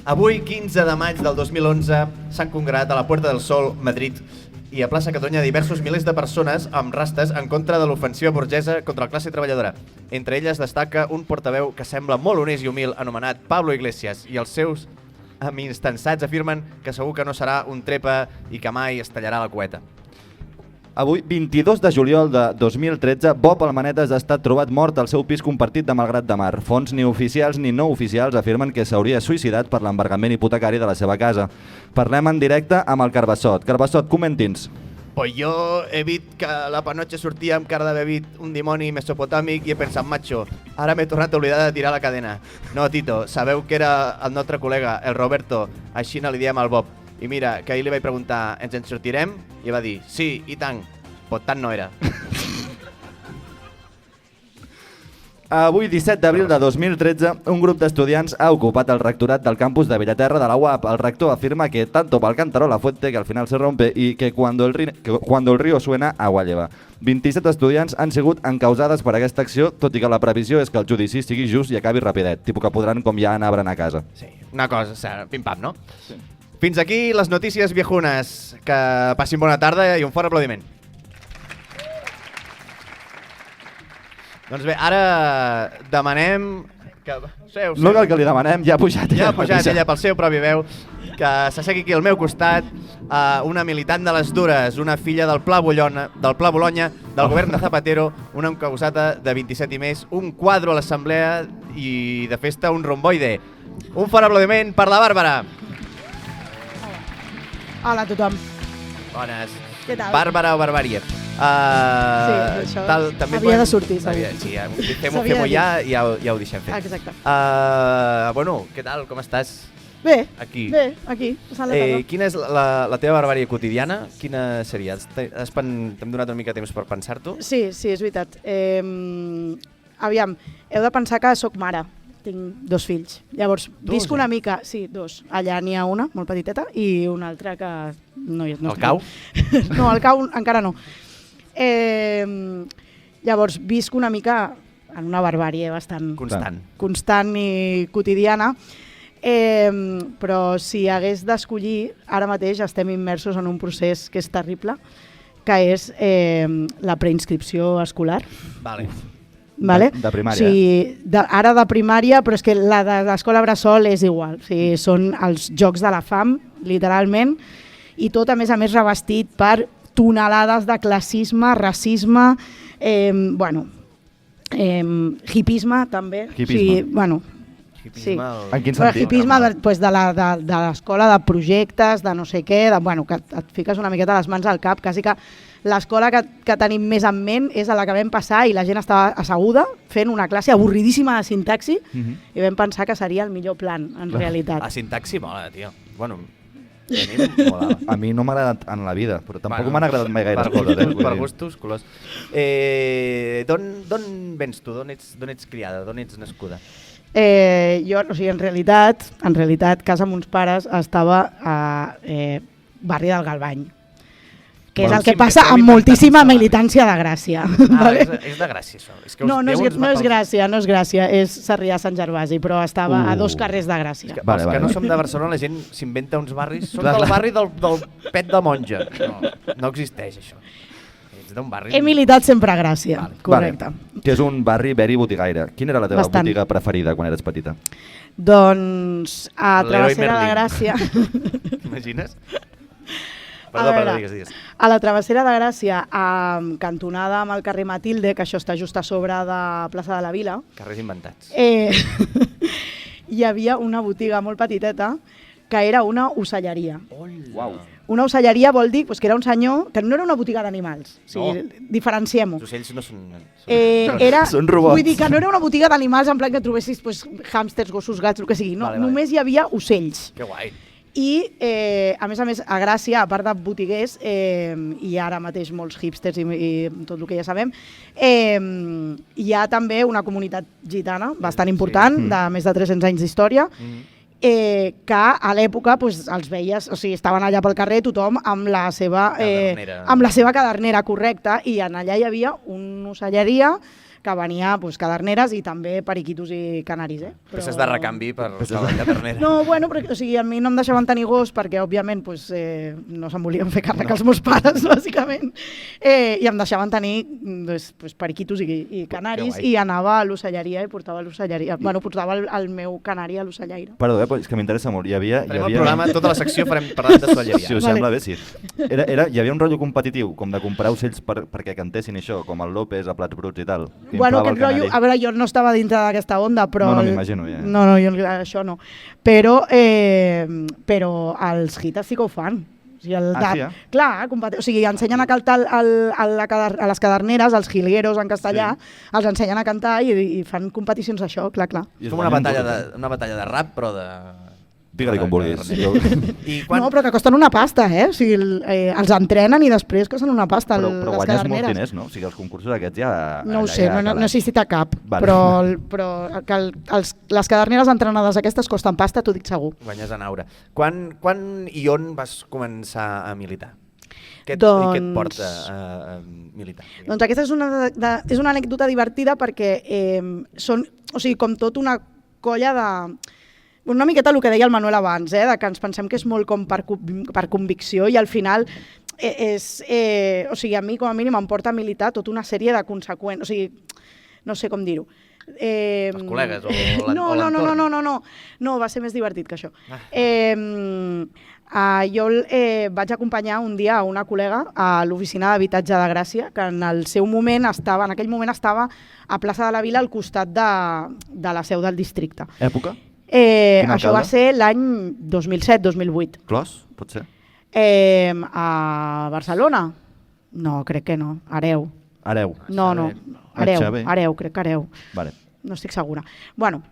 Avui, 15 de maig del 2011, s'han congregat a la Puerta del Sol, Madrid, i a Plaça Catalunya diversos milers de persones amb rastes en contra de l'ofensiva burgesa contra la classe treballadora. Entre elles destaca un portaveu que sembla molt honest i humil anomenat Pablo Iglesias i els seus amistançats afirmen que segur que no serà un trepa i que mai es tallarà la cueta. Avui, 22 de juliol de 2013, Bob Almanetes ha estat trobat mort al seu pis compartit de Malgrat de Mar. Fonts ni oficials ni no oficials afirmen que s'hauria suïcidat per l'embargament hipotecari de la seva casa. Parlem en directe amb el Carbassot. Carbassot, comenti'ns. Pues jo he vist que la Panotxa sortia amb cara d'haver vist un dimoni mesopotàmic i he pensat, macho, ara m'he tornat a oblidar de tirar la cadena. No, Tito, sabeu que era el nostre col·lega, el Roberto, així no li diem al Bob. I mira, que ahir li vaig preguntar, ens en sortirem? I va dir, sí, i tant. Però tant no era. Avui, 17 d'abril de 2013, un grup d'estudiants ha ocupat el rectorat del campus de Bellaterra de la UAP. El rector afirma que tanto pa'l cántaro la fuente que al final se rompe y que cuando el río suena, agua lleva. 27 estudiants han sigut encausades per aquesta acció, tot i que la previsió és que el judici sigui just i acabi rapidet, tipus que podran com ja anar a berenar a casa. Sí, una cosa, pim-pam, no? Sí. Fins aquí les notícies viejunes. Que passin bona tarda i un fort aplaudiment. Doncs bé, ara demanem... Seu. No cal que li demanem, ja ha pujat ella. Ja ha pujat ella pel seu propi veu, que s'assegui aquí al meu costat, una militant de les dures, una filla del Pla Bologna, del govern de Zapatero, una encausata de 27 i més, un quadro a l'assemblea i de festa un romboide. Un fort aplaudiment per la Bàrbara. Hola a tothom. Bones. Què tal? Bàrbara o Barbària. Sí, això havia de sortir. Sí, fem-ho ja i ja ho deixem fer. Exacte. Bueno, què tal, com estàs? Bé, aquí, passant la tarda. Quina és la teva barbària quotidiana? Quina seria? T'hem donat una mica de temps per pensar-t'ho? Sí, és veritat. Aviam, heu de pensar que sóc mare. Tinc 2 fills. Llavors, visc una mica... Sí, 2. Allà n'hi ha una, molt petiteta, i una altra que no és... El cau? No, el cau encara no. Llavors, visc una mica en una barbàrie bastant... Constant i quotidiana. Però si hagués d'escollir, ara mateix estem immersos en un procés que és terrible, que és la preinscripció escolar. Vale. Vale? De primària. Sí, ara de primària, però és que la de l'escola bressol és igual. O sigui, són els jocs de la fam, literalment, i tot a més revestit per tonelades de classisme, racisme, hipisme també. Hipisme. Sí. En quin sentit? Hipisme de l'escola, de projectes, de no sé què, que et fiques una miqueta les mans al cap, quasi que l'escola que tenim més en ment és a la que vam passar i la gent estava asseguda fent una classe avorridíssima de sintaxi i vam pensar que seria el millor plan, en realitat. La sintaxi mola, tio. Bueno, a mi no m'ha agradat en la vida, però tampoc m'han agradat mai gaire coses. Per gustos, colors. D'on vens tu? D'on ets criada? D'on ets nascuda? Jo, o sigui, en realitat, casa amb uns pares estava a barri del Galvany, que és el que passa amb moltíssima militància de Gràcia. És de Gràcia, això. No és Gràcia, és Sarrià Sant Gervasi, però estava a 2 carrers de Gràcia. Els que no som de Barcelona, la gent s'inventa uns barris, són del barri del Pet de Monja. No existeix, això. Ets d'un barri... He militat sempre a Gràcia, correcte. Vale. Que és un barri very botigaire. Quina era la teva botiga preferida quan eres petita? Doncs a Travessera de Gràcia... T'imagines? Perdó, digues. A la Travessera de Gràcia, cantonada amb el carrer Matilde, que això està just a sobre de Plaça de la Vila... Carrers inventats. Hi havia una botiga molt petiteta que era una ocelleria. Uau. Una ocelleria vol dir que era un senyor, que no era una botiga d'animals, o sigui, diferenciem-ho. Els ocells no són... Són robots. Vull dir que no era una botiga d'animals en plan que trobessis hàmsters, gossos, gats, el que sigui, no, només hi havia ocells. Que guai. I, a més, a Gràcia, a part de botiguers, i ara mateix molts hipsters i tot el que ja sabem, hi ha també una comunitat gitana bastant important, de més de 300 anys d'història, que a l'època els veies, o sigui, estaven allà pel carrer tothom amb la seva cadernera correcta, i allà hi havia una ocelleria que venia caderneres i també periquitos i canaris. Peces de recanvi per la cadernera. No, bueno, o sigui, a mi no em deixaven tenir gos perquè, òbviament, no se'n volien fer càrrec els meus pares, bàsicament, i em deixaven tenir periquitos i canaris, i anava a l'ocelleria i portava l'ocelleria. Bueno, portava el meu canari a l'ocellaire. Perdó, és que m'interessa molt. Farem el programa, tota la secció farem parlant d'ocelleria. Si us sembla bé, sí. Hi havia un rotllo competitiu, com de comprar ocells perquè cantessin això, com el López a Plats Bruts i tal. Bueno, aquest rotllo, a veure, jo no estava dintre d'aquesta onda, però... No, m'imagino, ja. No, jo això no. Però els gitas sí que ho fan. O sigui, clar, o sigui, ensenyen a cantar a les caderneres, els jilgueros en castellà, els ensenyen a cantar i fan competicions d'això, clar. És com una batalla de rap, però de... Digue-li com vulguis. No, però que costen una pasta, O sigui, els entrenen i després costen una pasta, les caderneres. Però guanyes molts diners, no? O sigui, els concursos aquests ja... No ho sé, no he assistit a cap, però que les caderneres entrenades aquestes costen pasta, t'ho dic segur. Guanyes en aura. Quan i on vas començar a militar? Què et porta a militar? Doncs aquesta és una anècdota divertida perquè són, o sigui, com tot una colla de... Una miqueta el que deia el Manuel abans, de que ens pensem que és molt com per convicció i al final o sigui, a mi com a mínim em porta a militar tota una sèrie de conseqüències, o sigui, no sé com dir-ho. Els col·legues o l'entorn? No, va ser més divertit que això. Jo vaig acompanyar un dia a una col·lega a l'oficina d'habitatge de Gràcia, que en aquell moment estava a Plaça de la Vila al costat de la seu del districte. Època? Això va ser l'any 2007-2008. Clos, pot ser? A Barcelona? No, crec que no. Areu. No. Areu, crec que Areu. Vale. No estic segura. Bueno,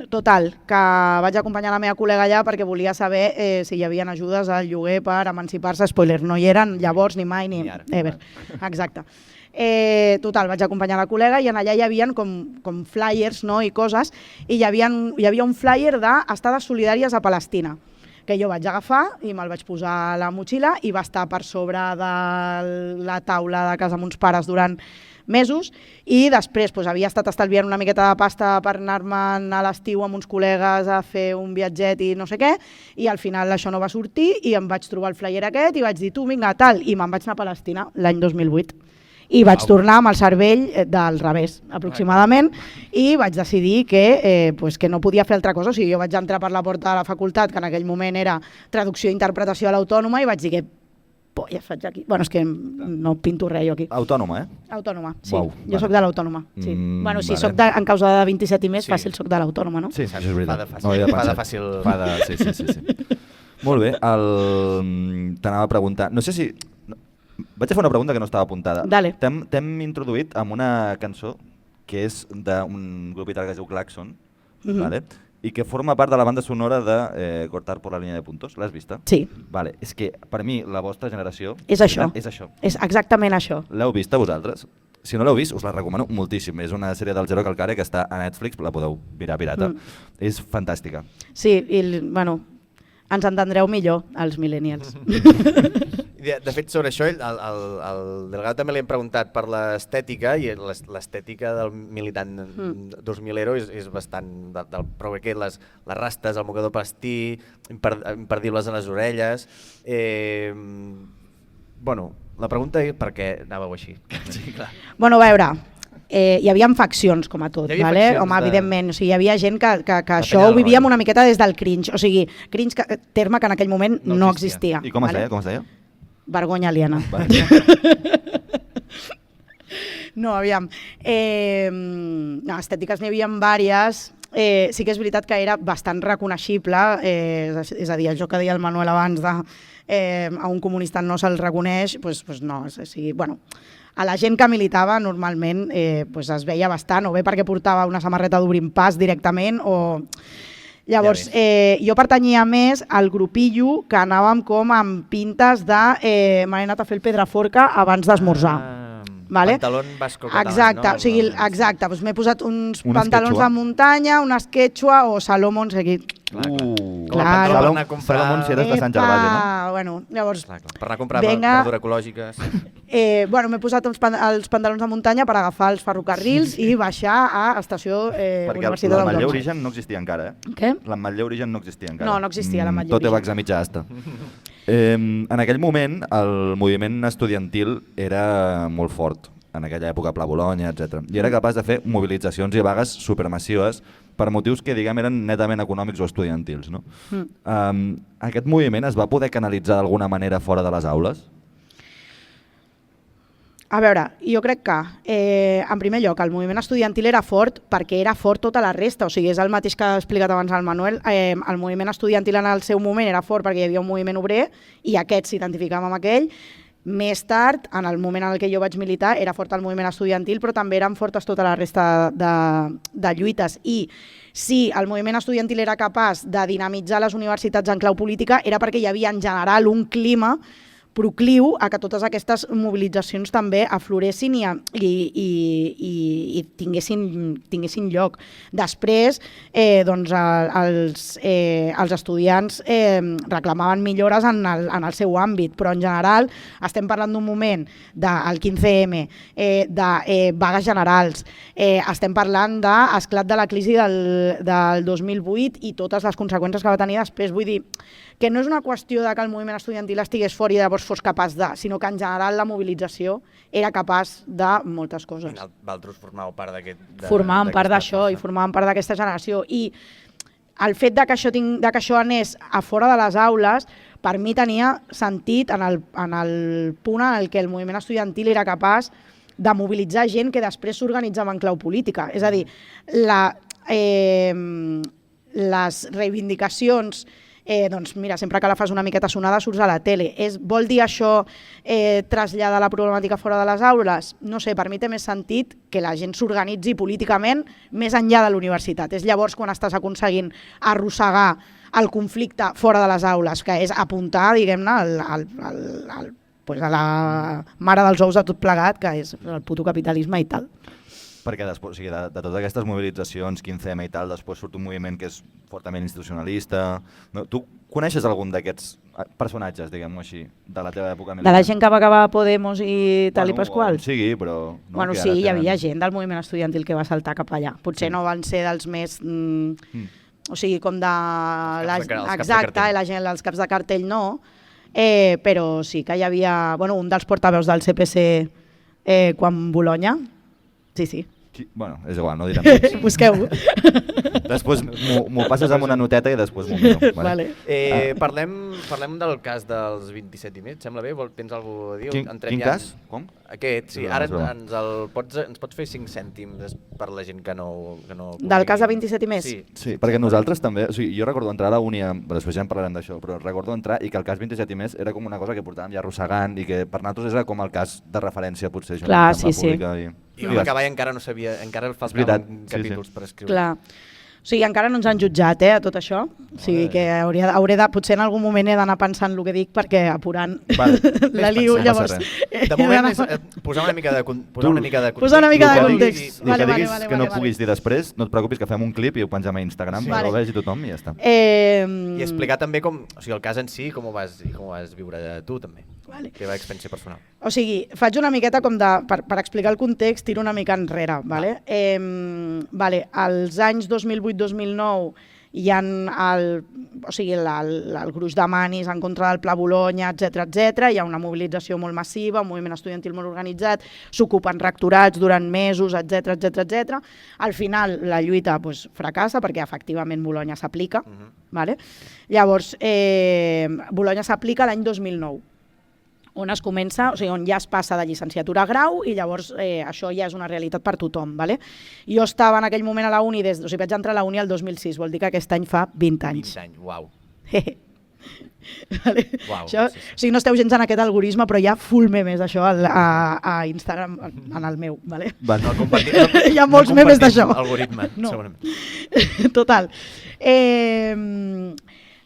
total, que vaig acompanyar la meva col·lega allà perquè volia saber si hi havia ajudes al lloguer per emancipar-se. Spoiler, no hi eren llavors, ni mai, ni ever. Exacte. Total, vaig acompanyar la col·lega i allà hi havia com flyers i coses, i hi havia un flyer d'estades solidàries a Palestina, que jo vaig agafar i me'l vaig posar a la motxilla i va estar per sobre de la taula de casa amb uns pares durant mesos, i després havia estat estalviant una miqueta de pasta per anar-me'n a l'estiu amb uns col·legues a fer un viatget i no sé què, i al final això no va sortir i em vaig trobar el flyer aquest i vaig dir, tu vinga, tal, i me'n vaig anar a Palestina l'any 2008. I vaig tornar amb el cervell del revés, aproximadament, i vaig decidir que no podia fer altra cosa. O sigui, jo vaig entrar per la porta de la facultat, que en aquell moment era traducció i interpretació a l'Autònoma, i vaig dir que ja faig aquí. Bueno, és que no pinto res jo aquí. Autònoma, Autònoma, sí. Jo soc de l'Autònoma. Bueno, si soc en causa de 27 i més, fàcil soc de l'Autònoma, no? Sí, això és veritat. Fa de fàcil. Sí. Molt bé, t'anava a preguntar, no sé si... Vaig a fer una pregunta que no estava apuntada. Dale. T'hem introduït amb una cançó que és d'un grup italià que es diu Klaxon, vale? I que forma part de la banda sonora de Cortar por la línea de puntos. L'has vista? Sí. Vale. És que per mi la vostra generació... És això. És exactament això. L'heu vista vosaltres? Si no l'heu vist, us la recomano moltíssim. És una sèrie del Zero Calcare que està a Netflix, la podeu mirar pirata. És fantàstica. Sí, i bueno, ens entendreu millor, els millennials. De fet, sobre això, al Delgado també li hem preguntat per l'estètica, i l'estètica del militant 2000ero és bastant prou aquest, les rastes, el mocador pastí, imperdibles a les orelles. Bueno, La pregunta és per què anàveu així. Sí, clar. Bueno, a veure, hi havia faccions com a tot, Hi havia vale? faccions Home, de- evidentment, o sigui, hi havia gent que això penya ho del vivíem rotllo. una miqueta des del cringe, o sigui, cringe, terme que en aquell moment No no existia. existia. I com es vale? deia? Com es deia? Vergonya aliena. No, aviam. No, estètiques n'hi havia diverses. Sí que és veritat que era bastant reconeixible, és a dir, això que deia el Manuel abans de a un comunista no se'l reconeix, doncs no, o sigui, bueno, a la gent que militava normalment es veia bastant, o bé perquè portava una samarreta d'Obrim Pas directament, o... Llavors, jo pertanyia més al grupillo que anàvem com amb pintes de m'he anat a fer el Pedraforca abans d'esmorzar. Vale? Pantalón vasco català, Exacte, no? o sigui, exacte, doncs m'he posat uns Unes pantalons quechua. de muntanya, unes quechua o salomons aquí. Clar. Clar. Per anar a comprar... Salomón, si eres de Sant Gervasi, no? Bueno, llavors, Clar. Per anar a comprar Vinga. verdura ecològiques. bueno, m'he posat els pantalons de muntanya per agafar els ferrocarrils i baixar a estació Perquè Universitat l'Ametller d'Autònoms. Origen no existia encara, eh? Què? L'Ametller Origen no existia encara. No, no existia l'Ametller Tot Origen. vaig a mitja asta. En aquell moment el moviment estudiantil era molt fort, en aquella època Pla Bologna, etc. I era capaç de fer mobilitzacions i vagues supermassives per motius que diguem eren netament econòmics o estudiantils. No? Aquest moviment es va poder canalitzar d'alguna manera fora de les aules? A veure, jo crec que, en primer lloc, el moviment estudiantil era fort perquè era fort tota la resta, o sigui, és el mateix que ha explicat abans el Manuel, el moviment estudiantil en el seu moment era fort perquè hi havia un moviment obrer i aquest s'identificava amb aquell. Més tard, en el moment en què jo vaig militar, era fort el moviment estudiantil, però també eren fortes tota la resta de lluites. I si el moviment estudiantil era capaç de dinamitzar les universitats en clau política, era perquè hi havia en general un clima procliu a que totes aquestes mobilitzacions també afloressin i tinguessin lloc. Després, doncs, els estudiants reclamaven millores en el seu àmbit, però en general estem parlant d'un moment del 15M, de vagues generals, estem parlant d'esclat de la crisi del 2008 i totes les conseqüències que va tenir després. Vull dir que no és una qüestió de que el moviment estudiantil estigués fora i llavors fos capaç de, sinó que en general la mobilització era capaç de moltes coses. Vosaltres formàveu part d'aquest... Formàvem part d'això i formàvem part d'aquesta generació. I el fet de que això anés a fora de les aules, per mi tenia sentit en el punt en què el moviment estudiantil era capaç de mobilitzar gent que després s'organitzava en clau política. És a dir, les reivindicacions, doncs mira, sempre que la fas una miqueta sonada surts a la tele. Vol dir això traslladar la problemàtica fora de les aules? No sé, per mi té més sentit que la gent s'organitzi políticament més enllà de la universitat. És llavors quan estàs aconseguint arrossegar el conflicte fora de les aules, que és apuntar, diguem-ne, a la mare dels ous de tot plegat, que és el puto capitalisme i tal. Perquè després, o sigui, de totes aquestes mobilitzacions, 15M i tal, després surt un moviment que és fortament institucionalista. No? Tu coneixes algun d'aquests personatges, diguem-ho així, de la teva època militar? De la gent que va acabar a Podemos i tal i Pasqual? Sí, però... No, Bueno, sí, hi havia gent del moviment estudiantil que va saltar cap allà. Potser no van ser dels més... O sigui, com de... Exacte, la gent, els caps de cartell no, però sí que hi havia... Bueno, un dels portaveus del CPC quan Bologna. Sí. Bueno, és igual, no direm res. Busqueu-ho. Després m'ho passes amb una noteta i després m'ho miro. Vale. Parlem del cas dels 27 i mig, sembla bé? Tens alguna cosa a dir? Quin cas? Com? Aquest, sí. No, Ara no. ens pots fer 5 cèntims per la gent que no Del cas de 27 i més? Sí, perquè nosaltres també, o sigui, jo recordo entrar a la uni, després ja en parlarem d'això, però recordo entrar i que el cas 27 i més era com una cosa que portàvem ja arrossegant i que per nosaltres era com el cas de referència potser. Això, clar, en la sí. I vam acabar i encara no sabia, encara faltaven capítols per escriure. Clar. O sigui, encara no ens han jutjat, a tot això. O sigui, que hauré de, potser en algun moment he d'anar pensant el que dic perquè apurant la liu, llavors... De moment és posar una mica de context. Posar una mica de context. El que diguis que no puguis dir després, no et preocupis que fem un clip i ho pengem a Instagram perquè ho vegi tothom i ja està. I explicar també com, o sigui, el cas en si, com ho vas viure tu també. Vale. La teva experiència personal. O sigui, faig una miqueta com de... Per explicar el context, tiro una mica enrere. Vale? Als anys 2008-2009 hi ha el gruix de manis en contra del Pla Bologna, etc. Hi ha una mobilització molt massiva, un moviment estudiantil molt organitzat, s'ocupen rectorats durant mesos, etc. Al final la lluita fracassa perquè efectivament Bologna s'aplica. Vale? Llavors, Bologna s'aplica l'any 2009, on es comença, o sigui, on ja es passa de llicenciatura a grau i llavors això ja és una realitat per tothom. Vale? Jo estava en aquell moment a la uni, o sigui, vaig entrar a la uni el 2006, vol dir que aquest any fa 20 anys. 20 anys, uau. Vale? Uau, Això, o sigui, no esteu gens en aquest algoritme, però hi ha full memes això a Instagram, en el meu. Vale? No Hi ha molts memes d'això. Algoritme, no. segurament. Total.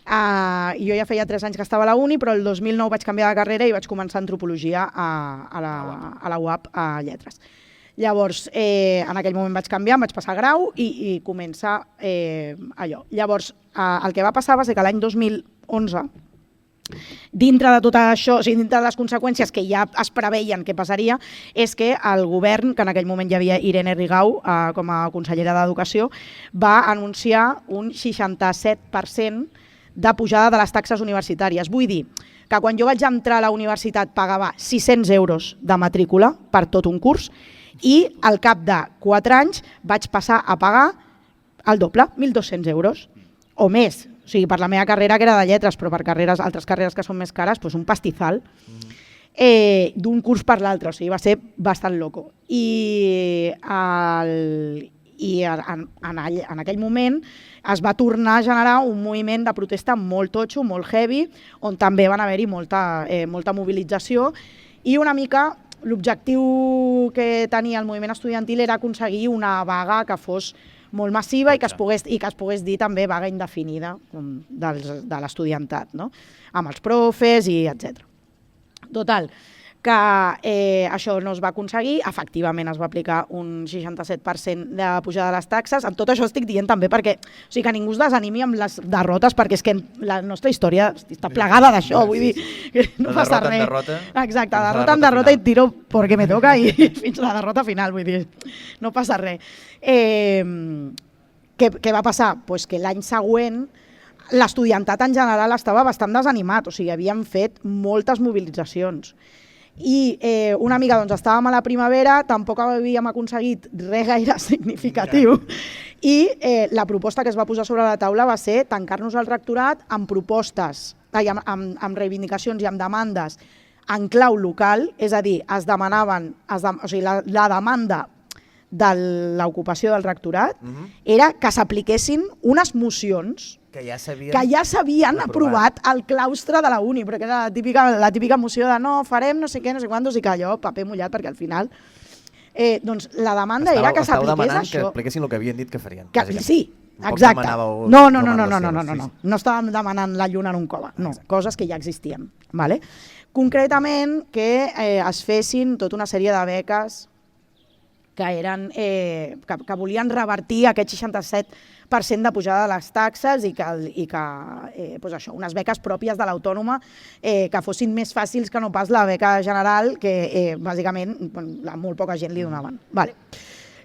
Jo ja feia 3 anys que estava a la uni, però el 2009 vaig canviar de carrera i vaig començar antropologia a la UAP a Lletres. Llavors, en aquell moment vaig canviar, em vaig passar a grau i comença allò. Llavors, el que va passar va ser que l'any 2011, dintre de tot això, o sigui, dintre de les conseqüències que ja es preveien que passaria, és que el govern, que en aquell moment hi havia Irene Rigau com a consellera d'Educació, va anunciar un 67% de pujada de les taxes universitàries. Vull dir que quan jo vaig entrar a la universitat pagava 600 euros de matrícula per tot un curs i al cap de 4 anys vaig passar a pagar el doble, 1.200 euros o més. O sigui, per la meva carrera, que era de lletres, però per altres carreres que són més cares, doncs un pastizal d'un curs per l'altre. O sigui, va ser bastant loco. I en aquell moment es va tornar a generar un moviment de protesta molt totxo, molt heavy, on també van haver-hi molta mobilització i una mica l'objectiu que tenia el moviment estudiantil era aconseguir una vaga que fos molt massiva i que es pogués dir també vaga indefinida de l'estudiantat, no? Amb els profes i etc. Total, que això no es va aconseguir, efectivament es va aplicar un 67% de pujada de les taxes. Amb tot això estic dient també perquè, o sigui, que ningú es desanimi amb les derrotes, perquè és que la nostra història està plegada d'això, vull dir, que no passa res. Exacte, derrota en derrota i tiro perquè me toca i fins a la derrota final, vull dir, no passa res. Què va passar? Pues que l'any següent l'estudiantat en general estava bastant desanimat, o sigui, havien fet moltes mobilitzacions. I una mica estàvem a la primavera, tampoc havíem aconseguit res gaire significatiu i la proposta que es va posar sobre la taula va ser tancar-nos al rectorat amb propostes, amb reivindicacions i amb demandes en clau local, és a dir, es demanaven, o sigui, la demanda de l'ocupació del rectorat era que s'apliquessin unes mocions que ja s'havien aprovat al claustre de la uni, però que era la típica moció de no, farem no sé què, no sé quantos, i que allò, paper mullat, perquè al final doncs la demanda era que s'apliqués això. Que apliquessin el que havien dit que farien. Sí, exacte. No estàvem demanant la lluna en un cova, no, coses que ja existien. Concretament que es fessin tota una sèrie de beques que volien revertir aquest 67% de pujada de les taxes i que unes beques pròpies de l'autònoma que fossin més fàcils que no pas la beca general, que bàsicament molt poca gent li donaven.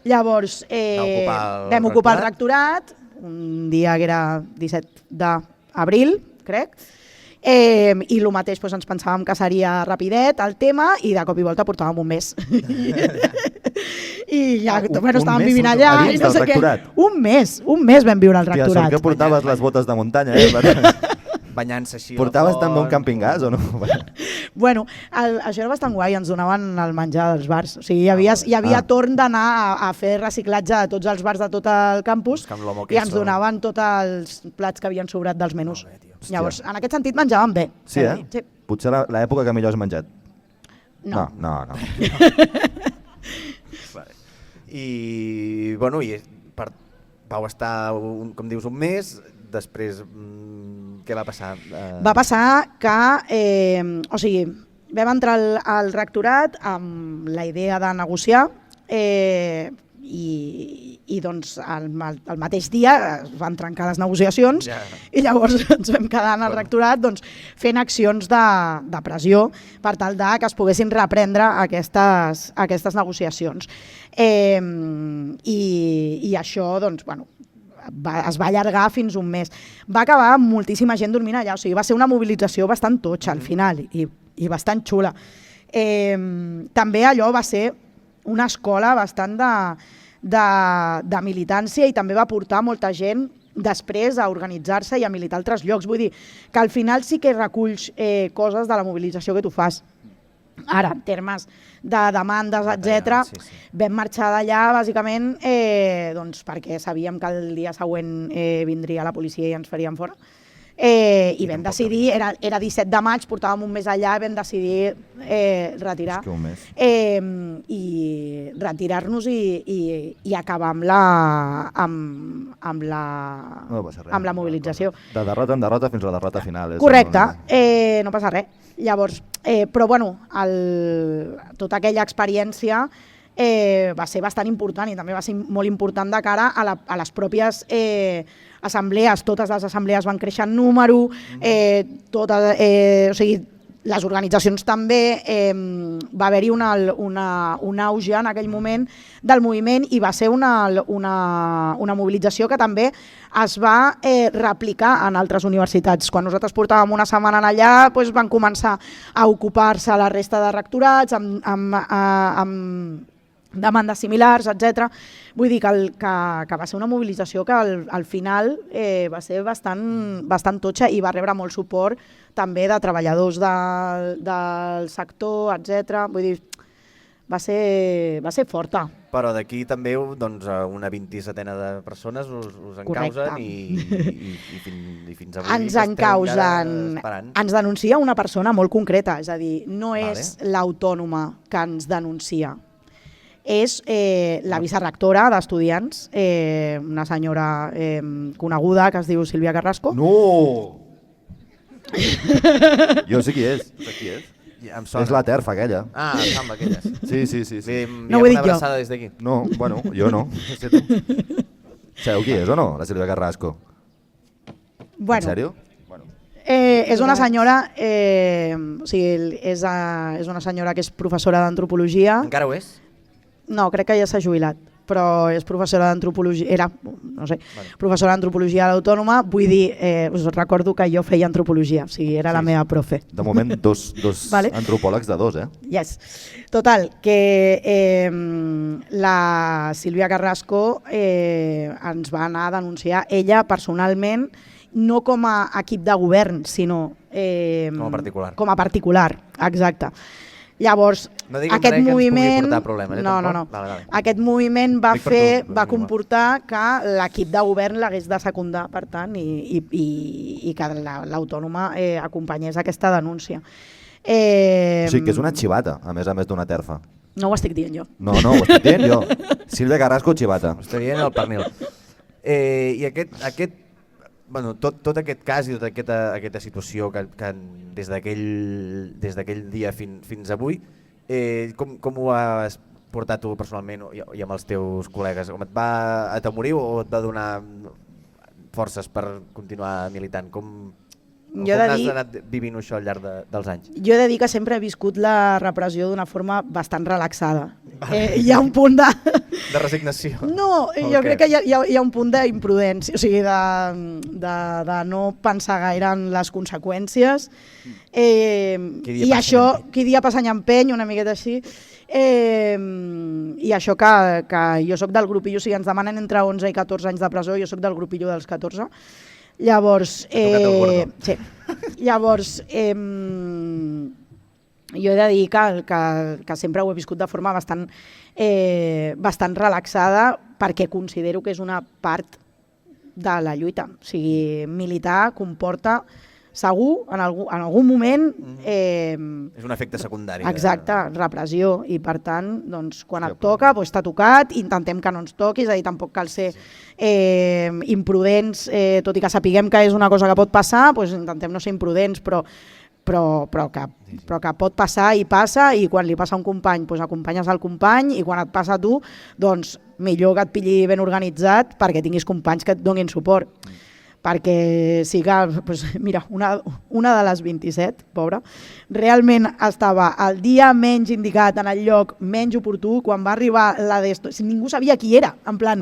Llavors vam ocupar el rectorat, un dia que era 17 d'abril, crec, i el mateix ens pensàvem que seria rapidet el tema i de cop i volta portàvem un mes. I ja estàvem vivint allà i no sé què. Un mes vam viure al rectorat. Sort que portaves les botes de muntanya, banyant-se així. Portaves també un camping-gas o no? Bueno, això era bastant guai, ens donaven el menjar dels bars. O sigui, hi havia torn d'anar a fer reciclatge de tots els bars de tot el campus i ens donaven tots els plats que havien sobrat dels menús. Llavors, en aquest sentit menjàvem bé. Sí, eh? Sí. Potser l'època que millor has menjat. No. I vau estar, com dius, un mes, després què va passar? Va passar que, vam entrar al rectorat amb la idea de negociar i doncs el mateix dia es van trencar les negociacions i llavors ens vam quedar en el rectorat fent accions de pressió per tal que es poguessin reprendre aquestes negociacions. I això es va allargar fins un mes. Va acabar amb moltíssima gent dormint allà, o sigui, va ser una mobilització bastant totxa al final i bastant xula. També allò va ser una escola bastant de militància i també va portar molta gent després a organitzar-se i a militar a altres llocs. Vull dir que al final sí que reculls coses de la mobilització que tu fas. Ara, en termes de demandes, etc., vam marxar d'allà bàsicament doncs, perquè sabíem que el dia següent vindria la policia i ens farien fora. I vam decidir, era 17 de maig, portàvem un mes allà i vam decidir retirar. I retirar-nos i acabar amb la mobilització. De derrota en derrota fins a la derrota final. Correcte, no passa res. Llavors, però bueno, tota aquella experiència va ser bastant important i també va ser molt important de cara a les pròpies assemblees. Totes les assemblees van créixer en número, o sigui, les organitzacions també, va haver-hi un auge en aquell moment del moviment i va ser una mobilització que també es va replicar en altres universitats. Quan nosaltres portàvem una setmana allà, doncs van començar a ocupar-se la resta de rectorats amb demandes similars, etc. Vull dir que va ser una mobilització que al final va ser bastant totxa i va rebre molt suport també de treballadors del sector, etc. Vull dir, va ser forta. Però d'aquí també doncs, una 27ena de persones us encausen i fins avui ens encausen. Ens denuncia una persona molt concreta, és a dir, no és l'Autònoma que ens denuncia. És la vicerectora d'estudiants, una senyora coneguda que es diu Sílvia Carrasco. No! Jo sé qui és. És la terfa aquella. Ah, em sembla aquella. Sí. No ho he dit jo. Una abraçada des d'aquí. No, bueno, jo no. Sabeu qui és o no, la Sílvia Carrasco? En sèrio? És una senyora, o sigui, és una senyora que és professora d'antropologia. Encara ho és? No, crec que ja s'ha jubilat, però és professora d'antropologia, professora d'antropologia a l'Autònoma. Vull dir, us recordo que jo feia antropologia, o sigui, era la meva profe. De moment, dos antropòlegs de dos, Yes. Total, que la Sílvia Carrasco ens va anar a denunciar, ella personalment, no com a equip de govern, sinó com a particular, exacte. Llavors, aquest moviment aquest moviment va comportar que l'equip de govern l'hagués de secundar, per tant, i que l'Autònoma acompanyés aquesta denúncia. O sigui, que és una xivata, a més d'una terfa. No ho estic dient jo. No, ho estic dient jo. Sílvia Carrasco, xivata. Ho estic dient el pernil. I tot aquest cas i tota aquesta situació que des d'aquell dia fins avui, com ho has portat tu personalment i amb els teus col·legues? Et va atemorir o et va donar forces per continuar militant? Com has anat vivint això al llarg dels anys? Jo he de dir que sempre he viscut la repressió d'una forma bastant relaxada. Hi ha un punt de resignació? No, jo crec que hi ha un punt d'imprudència, o sigui, de no pensar gaire en les conseqüències. I això, qui dia passa any empeny, una miqueta així. I això que jo soc del grupillo, o sigui, ens demanen entre 11 i 14 anys de presó, jo soc del grupillo dels 14. Llavors, jo he de dir que sempre ho he viscut de forma bastant relaxada, perquè considero que és una part de la lluita. O sigui, militar comporta segur, en algun moment... És un efecte secundari. Exacte, repressió, i per tant, quan et toca, t'ha tocat, intentem que no ens toqui, és a dir, tampoc cal ser imprudents, tot i que sapiguem que és una cosa que pot passar, intentem no ser imprudents, però que pot passar i passa, i quan li passa a un company, acompanyes el company, i quan et passa a tu, millor que et pilli ben organitzat perquè tinguis companys que et donin suport. Perquè sí que, mira, una de les 27, pobra, realment estava el dia menys indicat, en el lloc menys oportú, quan va arribar la d'esto, ningú sabia qui era, en plan,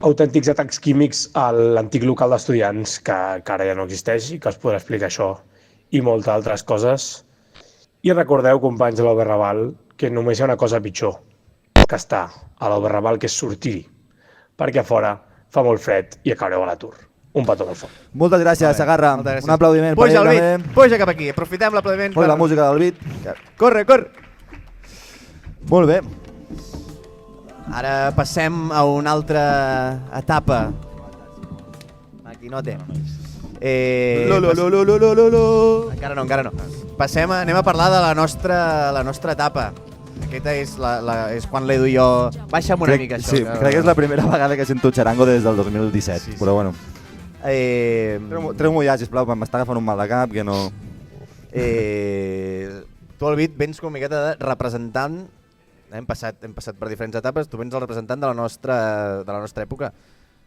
autèntics atacs químics a l'antic local d'estudiants que ara ja no existeix i que us podrà explicar això i moltes altres coses. I recordeu, companys de l'Albert Raval, que només hi ha una cosa pitjor que estar a l'Albert Raval, que és sortir, perquè a fora fa molt fred i acabareu a l'atur. Un petó molt fort. Moltes gràcies, Sagarra. Moltes gràcies. Un aplaudiment per Puja ell el també. beat, puja cap aquí, aprofitem l'aplaudiment. Posa la música del beat. Corre, corre. Molt bé. Ara passem a una altra etapa. Maquinote. Encara no. Anem a parlar de la nostra etapa. Aquesta és quan l'Edu i jo... Baixa'm una mica això. Sí, crec que és la primera vegada que sento xarango des del 2017, sí. Però bueno. Treu-m'ho ja, sisplau, m'està agafant un mal de cap, que no... Tu, Albit, vens com una miqueta de representant, hem passat per diferents etapes, tu vens el representant de la nostra època.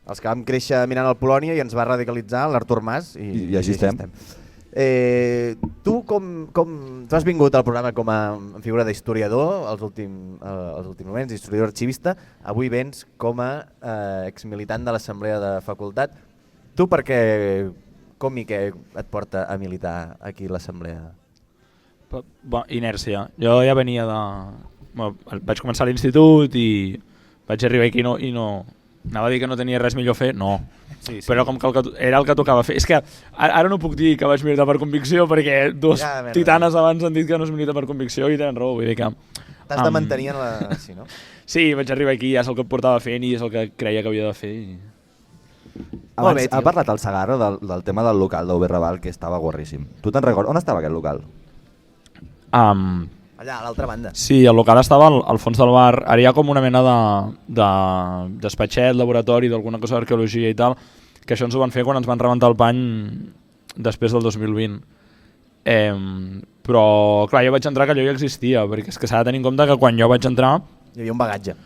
Els que vam créixer mirant el Polònia i ens va radicalitzar l'Artur Mas. I així estem. Tu tu has vingut al programa com a figura d'historiador els últims moments, historiador arxivista, avui vens com a exmilitant de l'Assemblea de Facultat. Tu per què, com i què et porta a militar aquí a l'Assemblea? Inèrcia. Jo ja venia de... vaig començar a l'institut i vaig arribar aquí i no... Anava a dir que no tenia res millor a fer, no. Sí. Però com que era el que tocava fer. És que ara no puc dir que vaig militar per convicció perquè dos titanes abans han dit que no es milita per convicció i tenen raó. Vull dir que... T'has de mantenir en la... Sí, no? Sí, vaig arribar aquí, ja és el que em portava fent i és el que creia que havia de fer. Abans ha parlat el Sagarra del tema del local d'Uber Raval, que estava guarríssim. Tu te'n recordes? On estava aquest local? Allà, a l'altra banda. Sí, el local estava al fons del bar. Ara hi ha com una mena de despatxet, laboratori, d'alguna cosa d'arqueologia i tal, que això ens ho van fer quan ens van rebentar el pany després del 2020. Però, clar, jo vaig entrar que allò ja existia, perquè és que s'ha de tenir en compte que quan jo vaig entrar... Hi havia un bagatge.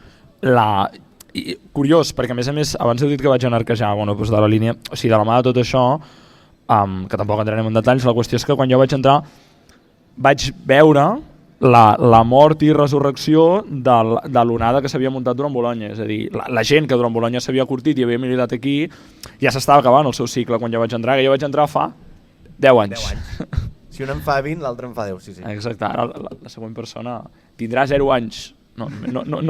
Curiós, perquè a més, abans heu dit que vaig anarquejar, doncs de la línia, o sigui, de la mà de tot això, que tampoc entrarem en detalls, la qüestió és que quan jo vaig entrar vaig veure la mort i resurrecció de l'onada que s'havia muntat durant Bologna. És a dir, la gent que durant Bologna s'havia curtit i havia militat aquí ja s'estava acabant el seu cicle quan jo vaig entrar, que jo vaig entrar fa 10 anys. 10 anys. Si un en fa 20, l'altre en fa 10, sí. Exacte, ara la següent persona tindrà 0 anys. No he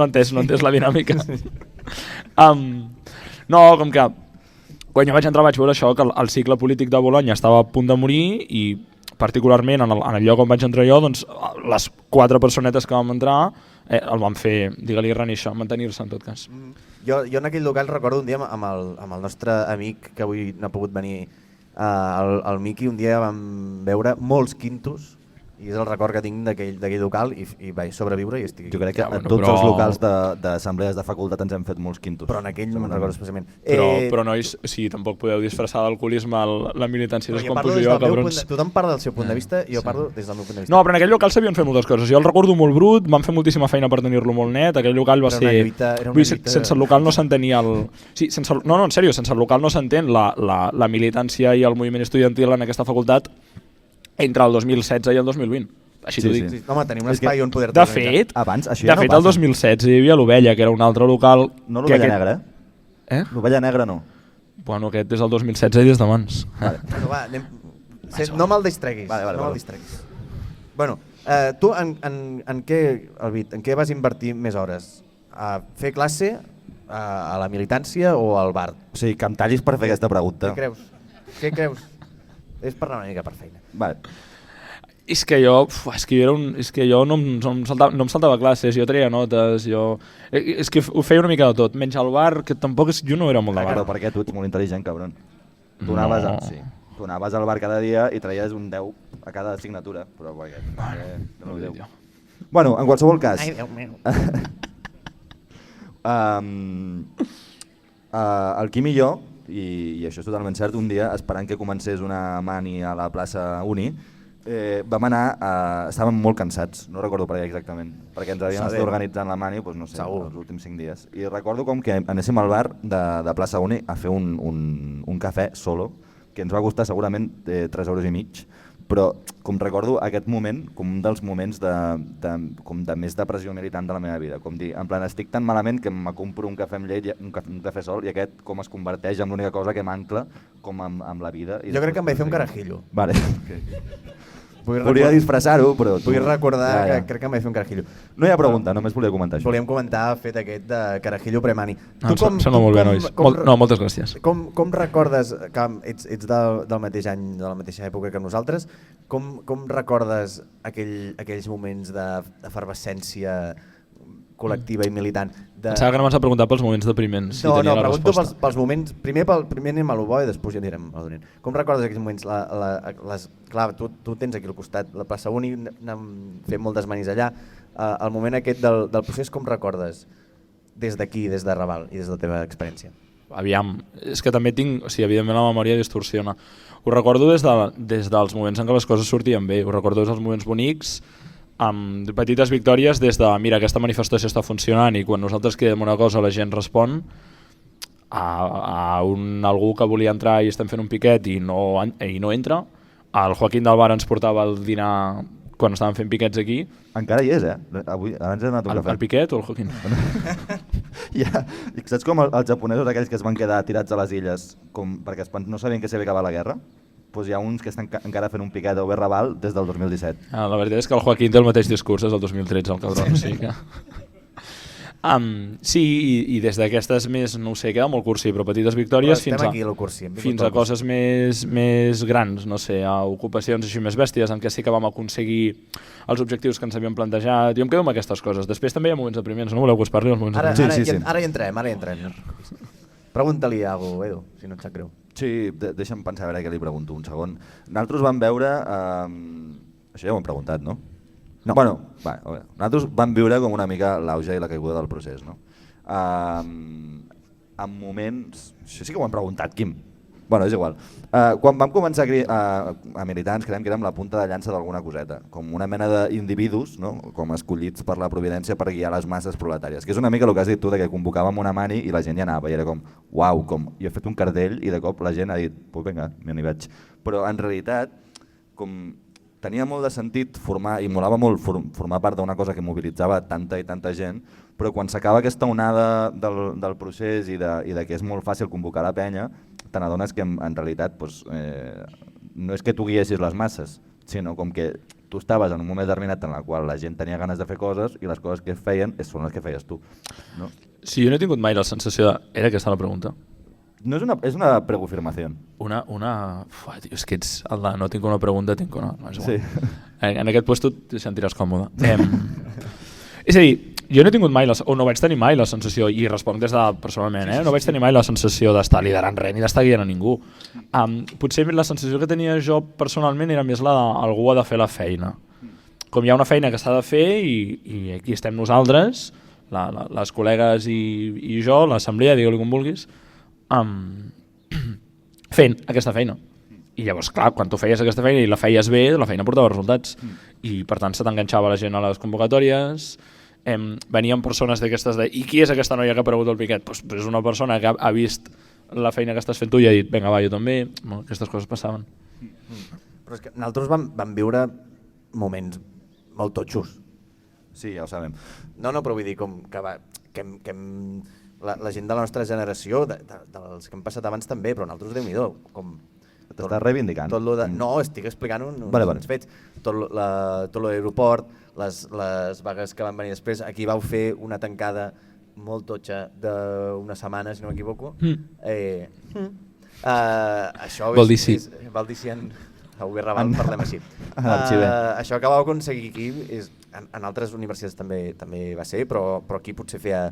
entès la dinàmica. No, com que quan jo vaig entrar vaig veure això, que el cicle polític de Bologna estava a punt de morir i particularment en el lloc on vaig entrar jo, doncs les 4 personetes que vam entrar el van fer, digue-li, renéixer, mantenir-se en tot cas. Jo en aquell local recordo un dia amb el nostre amic, que avui no ha pogut venir, el Miqui, un dia vam veure molts quintos, i és el record que tinc d'aquell local i vaig sobreviure i estic... Jo crec que a tots els locals d'assemblees de facultat ens hem fet molts quintos. Però en aquell no me'n recordo especialment. Però nois, sí, tampoc podeu disfressar d'alcoholisme la militància. És quan pujo jo, cabrons. Tothom parla del seu punt de vista i jo parlo des del meu punt de vista. No, però en aquell local s'havien fet moltes coses. Jo el recordo molt brut, vam fer moltíssima feina per tenir-lo molt net. Aquell local va ser... Era una lluita... Sense el local no s'entenia el... Sí, no, en sèrio, sense el local no s'entén la militància i el moviment estudiantil en aquesta facultat entre el 2016 i el 2020. Així t'ho dic. Sí. Home, tenim un espai on poder-te organitzar. De fet, el 2016 hi havia l'Ovella, que era un altre local... No l'Ovella Negra, eh? L'Ovella Negra no. Bueno, aquest és el 2016 i des d'abans. Vale. Bueno, va, no me'l distreguis. Vale. Bueno, tu en què vas invertir més hores? A fer classe, a la militància o al bar? O sigui, que em tallis per fer aquesta pregunta. Què creus? És per anar una mica per feina. Vale. És que jo no em saltava classes, jo treia notes, és que ho feia una mica de tot, menys al bar, que tampoc jo no era molt de bar. Però per què? Tu ets molt intel·ligent, cabron. Tu anaves al bar cada dia i traies un 10 a cada assignatura, però perquè... Bueno, en qualsevol cas... Ai, Déu meu. El Quim i jo, i això és totalment cert, un dia, esperant que comencés una mani a la plaça Uni, vam anar, estàvem molt cansats, no recordo per què exactament, perquè ens havíem estat organitzant la mani, doncs no sé, els últims 5 dies. I recordo com que anéssim al bar de plaça Uni a fer un cafè solo, que ens va costar segurament 3,5 €, però com recordo aquest moment com un dels moments com de més depressió militant de la meva vida, com dir, en plan, estic tan malament que me compro un cafè amb llet, un cafè sol, i aquest com es converteix en l'única cosa que m'ancla com amb la vida. Jo crec que em vaig fer un carajillo. Vale. Volia disfressar-ho, però... Vull recordar que crec que em vaig fer un carajillo. No hi ha pregunta, només volia comentar això. Volíem comentar el fet aquest de carajillo premani. Sona molt bé, nois. Moltes gràcies. Com recordes, que ets del mateix any, de la mateixa època que nosaltres, com recordes aquells moments d'efervescència col·lectiva i militant? Pensava que no m'has de preguntar pels moments depriments. No, pregunto pels moments. Primer anem a lo bo i després ja anirem a lo dolent. Com recordes aquells moments? Clar, tu tens aquí al costat la plaça Uni, anem fent molt d'esmanis allà. El moment aquest del procés, com recordes des d'aquí, des de Raval i des de la teva experiència? Aviam, és que també tinc, evidentment la memòria distorsiona. Ho recordo des dels moments en què les coses sortien bé, ho recordo des dels moments bonics, amb petites victòries des de mira, aquesta manifestació està funcionant i quan nosaltres cridem una cosa la gent respon, a algú que volia entrar i estem fent un piquet i no entra. El Joaquín del Bar ens portava el dinar quan estàvem fent piquets aquí. Encara hi és, Avui, abans he anat un cafè. El Piquet o el Joaquín? Ja. Saps com els japonesos aquells que es van quedar tirats a les illes perquè no sabien que s'havia acabat la guerra? Doncs hi ha uns que estan encara fent un piquet a Raval des del 2017. La veritat és que el Joaquín té el mateix discurs des del 2013, el cabron. Sí, i des d'aquestes més, no ho sé, queda molt cursi, però petites victòries fins a coses més grans, no sé, a ocupacions així més bèsties en què sí que vam aconseguir els objectius que ens havíem plantejat. Jo em quedo amb aquestes coses. Després també hi ha moments depriments, no voleu que us parli dels moments depriments? Sí. Ara hi entrem. Pregunta-li alguna cosa, Edu, si no et sap greu. Sí, deixa'm pensar a veure què li pregunto un segon. Nosaltres vam veure... Això ja ho hem preguntat, no? No. Bueno, nosaltres vam viure com una mica l'auge i la caiguda del procés, no? En moments... Això sí que ho hem preguntat, Quim. Bueno, és igual. Quan vam començar a militants, creiem que érem la punta de llança d'alguna coseta, com una mena d'individus, no? Com escollits per la providència per guiar les masses proletàries, que és una mica el que has dit tu, que convocàvem una mani i la gent hi anava, i era com, uau, jo he fet un cartell i de cop la gent ha dit, pues vinga, m'hi vaig. Però en realitat, com tenia molt de sentit formar, i molava molt formar part d'una cosa que mobilitzava tanta i tanta gent, però quan s'acaba aquesta onada del procés i de que és molt fàcil convocar la penya, te n'adones que en realitat no és que tu guiessis les masses, sinó com que tu estaves en un moment determinat en el qual la gent tenia ganes de fer coses i les coses que es feien són les que feies tu. No? Sí, jo no he tingut mai la sensació de... Era aquesta la pregunta? No és una preconfirmació. Tio, és que ets el de no tinc una pregunta, tinc una... No, és igual. Sí. En aquest lloc tu et sentiràs còmode. És a dir, jo no he tingut mai, no vaig tenir mai la sensació, i responc des de personalment, no vaig tenir mai la sensació d'estar liderant res ni d'estar guiant a ningú. Potser la sensació que tenia jo personalment era més la d'algú ha de fer la feina. Com hi ha una feina que s'ha de fer i aquí estem nosaltres, les col·legues i jo, l'assemblea, digue-li com vulguis, fent aquesta feina. I llavors, clar, quan tu feies aquesta feina i la feies bé, la feina portava resultats. I per tant se t'enganxava la gent a les convocatòries, venien persones d'aquestes i qui és aquesta noia que ha aparegut al piquet? Pues és una persona que ha vist la feina que estàs fent tu i ha dit, vinga va, jo també. Aquestes coses passaven. Però és que nosaltres vam viure moments molt totxos. Sí, ja ho sabem. No, però vull dir que la gent de la nostra generació, dels que hem passat abans també, però nosaltres Déu-n'hi-do, com... T'estàs reivindicant? No, estic explicant uns fets. Tot l'aeroport, les vagues que van venir després, aquí vau fer una tancada molt totxa d'una setmana, si no m'equivoco. Això vol dir sí. Vol dir sí en Raval, parlem així. Això que vau aconseguir aquí, en altres universitats també va ser, però aquí potser feia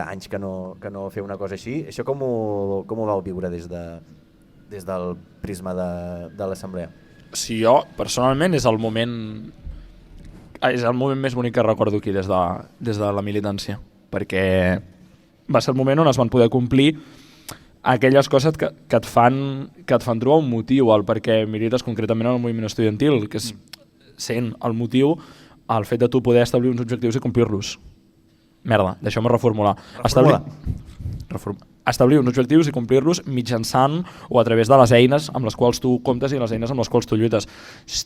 anys que no feia una cosa així. Això com ho vau viure des del prisma de l'assemblea? Sí, jo personalment és el moment més bonic que recordo aquí des de la militància, perquè va ser el moment on es van poder complir aquelles coses que et fan trobar un motiu, el perquè milites concretament en el moviment estudiantil, que és sent el motiu el fet de tu poder establir uns objectius i complir-los. Merda, deixeu-me reformular. establir uns objectius i complir-los mitjançant o a través de les eines amb les quals tu comptes i les eines amb les quals tu lluites.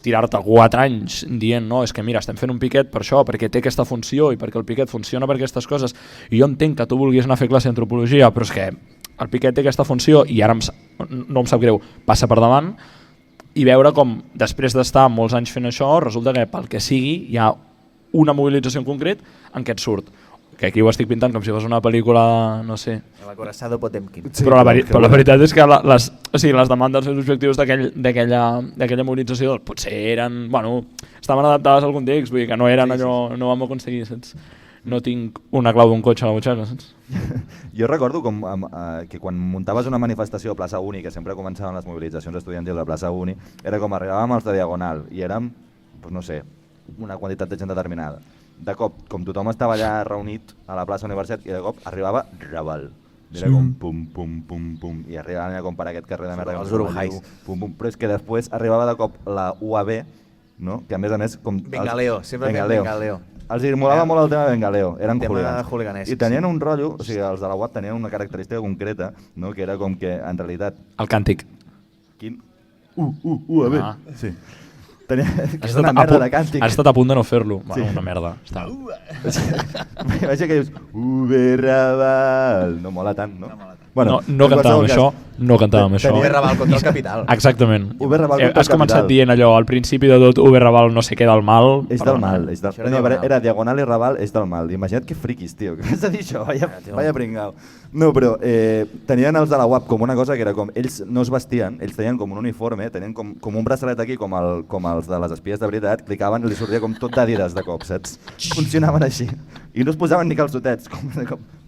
Tirar-te 4 anys dient no, és que mira, estem fent un piquet per això, perquè té aquesta funció i perquè el piquet funciona per aquestes coses, i jo entenc que tu vulguis anar a fer classe d'antropologia, però és que el piquet té aquesta funció i ara no em sap greu, passa per davant, i veure com després d'estar molts anys fent això resulta que pel que sigui hi ha una mobilització en concret en què et surt. Que aquí ho estic pintant com si fos una pel·lícula, no sé. El acorazado Potemkin. Sí, però la veritat és que les demandes i els objectius d'aquella mobilització potser eren, bueno, estaven adaptades al context, vull dir que no eren allò, no vam aconseguir, saps? No tinc una clau d'un cotxe a la butxaca, saps? Jo recordo que quan muntaves una manifestació a Plaça Uni, que sempre començaven les mobilitzacions estudiantils a Plaça Uni, era com arribàvem als de Diagonal i érem, no sé, una quantitat de gent determinada. De cop, com tothom estava allà reunit a la plaça Universitat, i de cop arribava Raval. Era com pum, pum, pum, pum, i arribaven com per aquest carrer de merda. Els Urujais. Pum, pum, però és que després arribava de cop la UAB, no? Que a més... Vinga Leo, sempre Vinga Leo. Els molava molt el tema de Venga Leo, eren hooliganès. I tenien un rotllo, o sigui, els de la UAB tenien una característica concreta, no? Que era com que, en realitat... El càntic. Quin? UAB. Sí. És una merda de càntic. Has estat a punt de no fer-lo. Bueno, una merda. Vaja que dius, Raval, no mola tant, no? Bueno, no cantàvem això, no cantàvem això. Raval contra el capital. Exactament. Raval contra el capital. Has començat dient allò, al principi de tot, Raval no sé què del mal. És del mal. Era Diagonal i Raval, és del mal. Imagina't que friquis, tio. Què has de dir això? Vaya pringau. No, però tenien els de la UAP com una cosa que era com, ells no es vestien, ells tenien com un uniforme, tenien com un braçalet aquí com els de les espies de veritat, clicaven i li sortia com tot d'Adidas de cop, saps? Funcionaven així. I no es posaven ni calçotets, com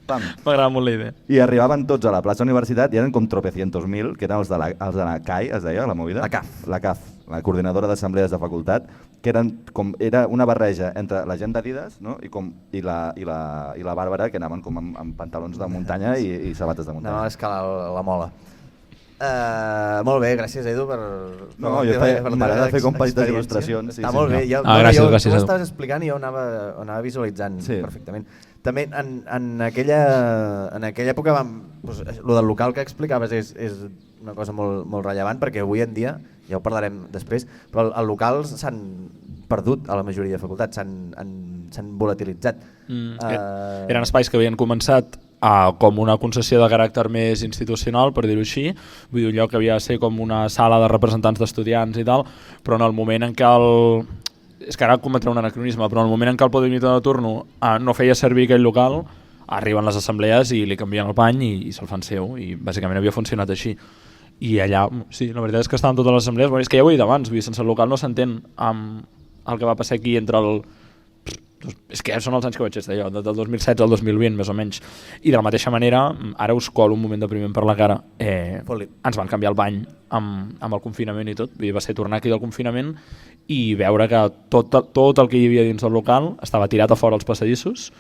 pam. M'agrada molt la idea. I arribaven tots a la plaça Universitat i eren com tropecientos mil, que eren els de la CAI, es deia, la movida? La CAF, la coordinadora d'assemblees de facultat, que era una barreja entre la gent d'Adidas, no? i la Bàrbara, que anaven com amb pantalons de muntanya i sabates de muntanya. Anaven a escalar la mola. Molt bé, gràcies Edu per... No, jo m'agrada fer com petites il·lustracions. Està molt bé. Gràcies, tu m'estaves explicant i jo anava visualitzant perfectament. També en aquella època, lo del local que explicaves és una cosa molt rellevant, perquè avui en dia, ja ho parlarem després, però els locals s'han perdut a la majoria de facultats, s'han volatilitzat. Eren espais que havien començat com una concessió de caràcter més institucional, per dir-ho així, vull dir, un lloc que havia de ser com una sala de representants d'estudiants i tal, però en el moment en què és que ara cometré un anacronisme, però en el moment en què el Podemitat de turno no feia servir aquell local, arriben les assemblees i li canvien el pany i se'l fan seu, i bàsicament havia funcionat així. I allà, sí, la veritat és que estaven totes les assemblees, és que ja ho he dit abans, sense el local no s'entén el que va passar aquí entre és que són els anys que vaig estar jo, del 2016 al 2020 més o menys, i de la mateixa manera ara us colo un moment depriment per la cara, ens van canviar el bany amb el confinament i tot, va ser tornar aquí del confinament i veure que tot el que hi havia dins del local estava tirat a fora als passadissos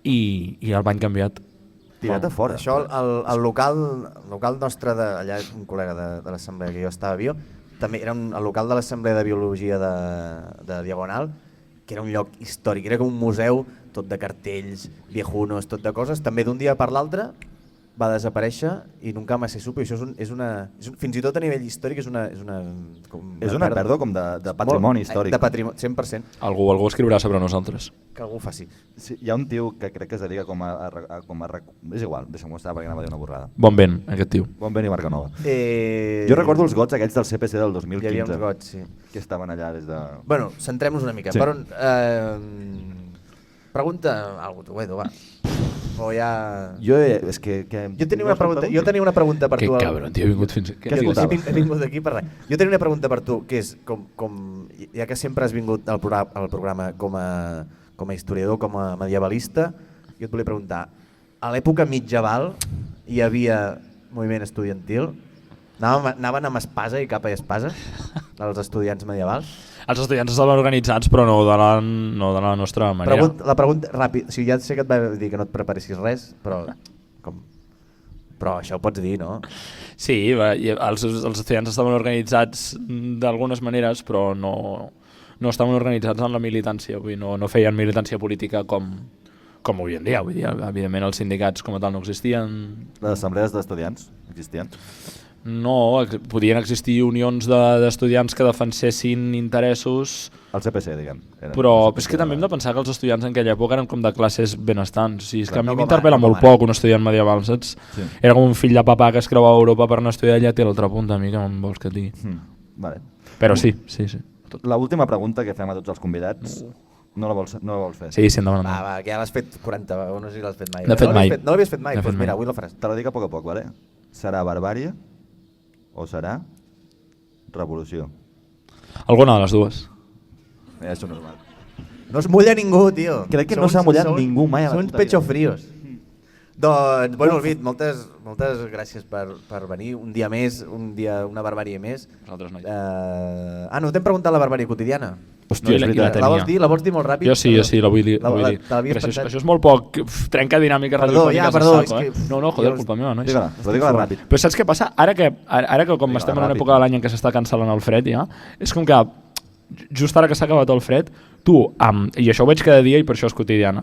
i el bany canviat. Tirat a fora? Això, el local nostre, allà un col·lega de l'assemblea que jo estava a Bio, també era el local de l'assemblea de biologia de Diagonal, que era un lloc històric, era com un museu tot de cartells, viejunos, tot de coses, també d'un dia per l'altre va desaparèixer i nunca més se supo, i això fins i tot a nivell històric és una pèrdua com de patrimoni històric. De patrimoni, 100%. Algú escriurà sobre nosaltres. Que algú faci. Sí, hi ha un tio que crec que es dedica és igual, deixa'm-ho estar perquè anava a dir una borrada. Bon vent, aquest tio. Bon vent i marca nova. Jo recordo els gots aquells del CPC del 2015. Hi havia uns gots, sí. Que estaven allà des de... Bueno, centrem-nos una mica. Sí. Per on... Pregunta alguna cosa, Edu, va. O ja... Jo tenia una pregunta per tu. Que cabron, tio, he vingut fins aquí. He vingut aquí per res. Jo tenia una pregunta per tu, que és, ja que sempre has vingut al programa com a historiador, com a medievalista, jo et volia preguntar, a l'època mitjaval hi havia moviment estudiantil? Anaven amb espasa i capa i espasa, els estudiants medievals? Els estudiants estaven organitzats, però no de la nostra manera. La pregunta ràpid, ja sé que et va dir que no et preparessis res, però això ho pots dir, no? Sí, els estudiants estaven organitzats d'algunes maneres, però no estaven organitzats en la militància, vull dir, no feien militància política com com avui en dia. Vull dir, evidentment els sindicats com a tal no existien. Les assemblees d'estudiants existien? No, podien existir unions d'estudiants que defensessin interessos. El CPC, diguem. Però és que també hem de pensar que els estudiants en aquella època eren com de classes benestants. O sigui, és que a mi No m'interpel·la molt poc un estudiant medieval, saps? Sí. Era com un fill de papà que es creuava a Europa per anar a estudiar allà, té l'altra punta, a mi que em vols que et digui. Vale. Però sí. L'última pregunta que fem a tots els convidats, no la vols fer? Sí, endavant. Va, que ja l'has fet 40, o no sé si l'has fet mai. No l'havies fet mai, doncs mira, avui la faràs. Te la dic a poc, vale? Serà barbàrie o serà revolució? Alguna de les dues. Això no és mal. No es mulla ningú, tio. Crec que no s'ha mullat ningú mai a la Són uns puta vida. pecho fríos. Doncs, bueno, Albit, moltes gràcies per venir un dia més, una barbàrie més. Nosaltres no. No t'hem preguntat la barbàrie quotidiana. Hòstia, és veritat. La vols dir molt ràpid? Jo sí, la vull dir. Això és molt poc, trenca dinàmica radiofònica. No, joder, culpa meva, nois. Digue-la ràpid. Però saps què passa? Ara que com estem en una època de l'any en què s'està cancel·lant el fred ja, és com que just ara que s'ha acabat el fred, tu, i això ho veig cada dia i per això és quotidiana,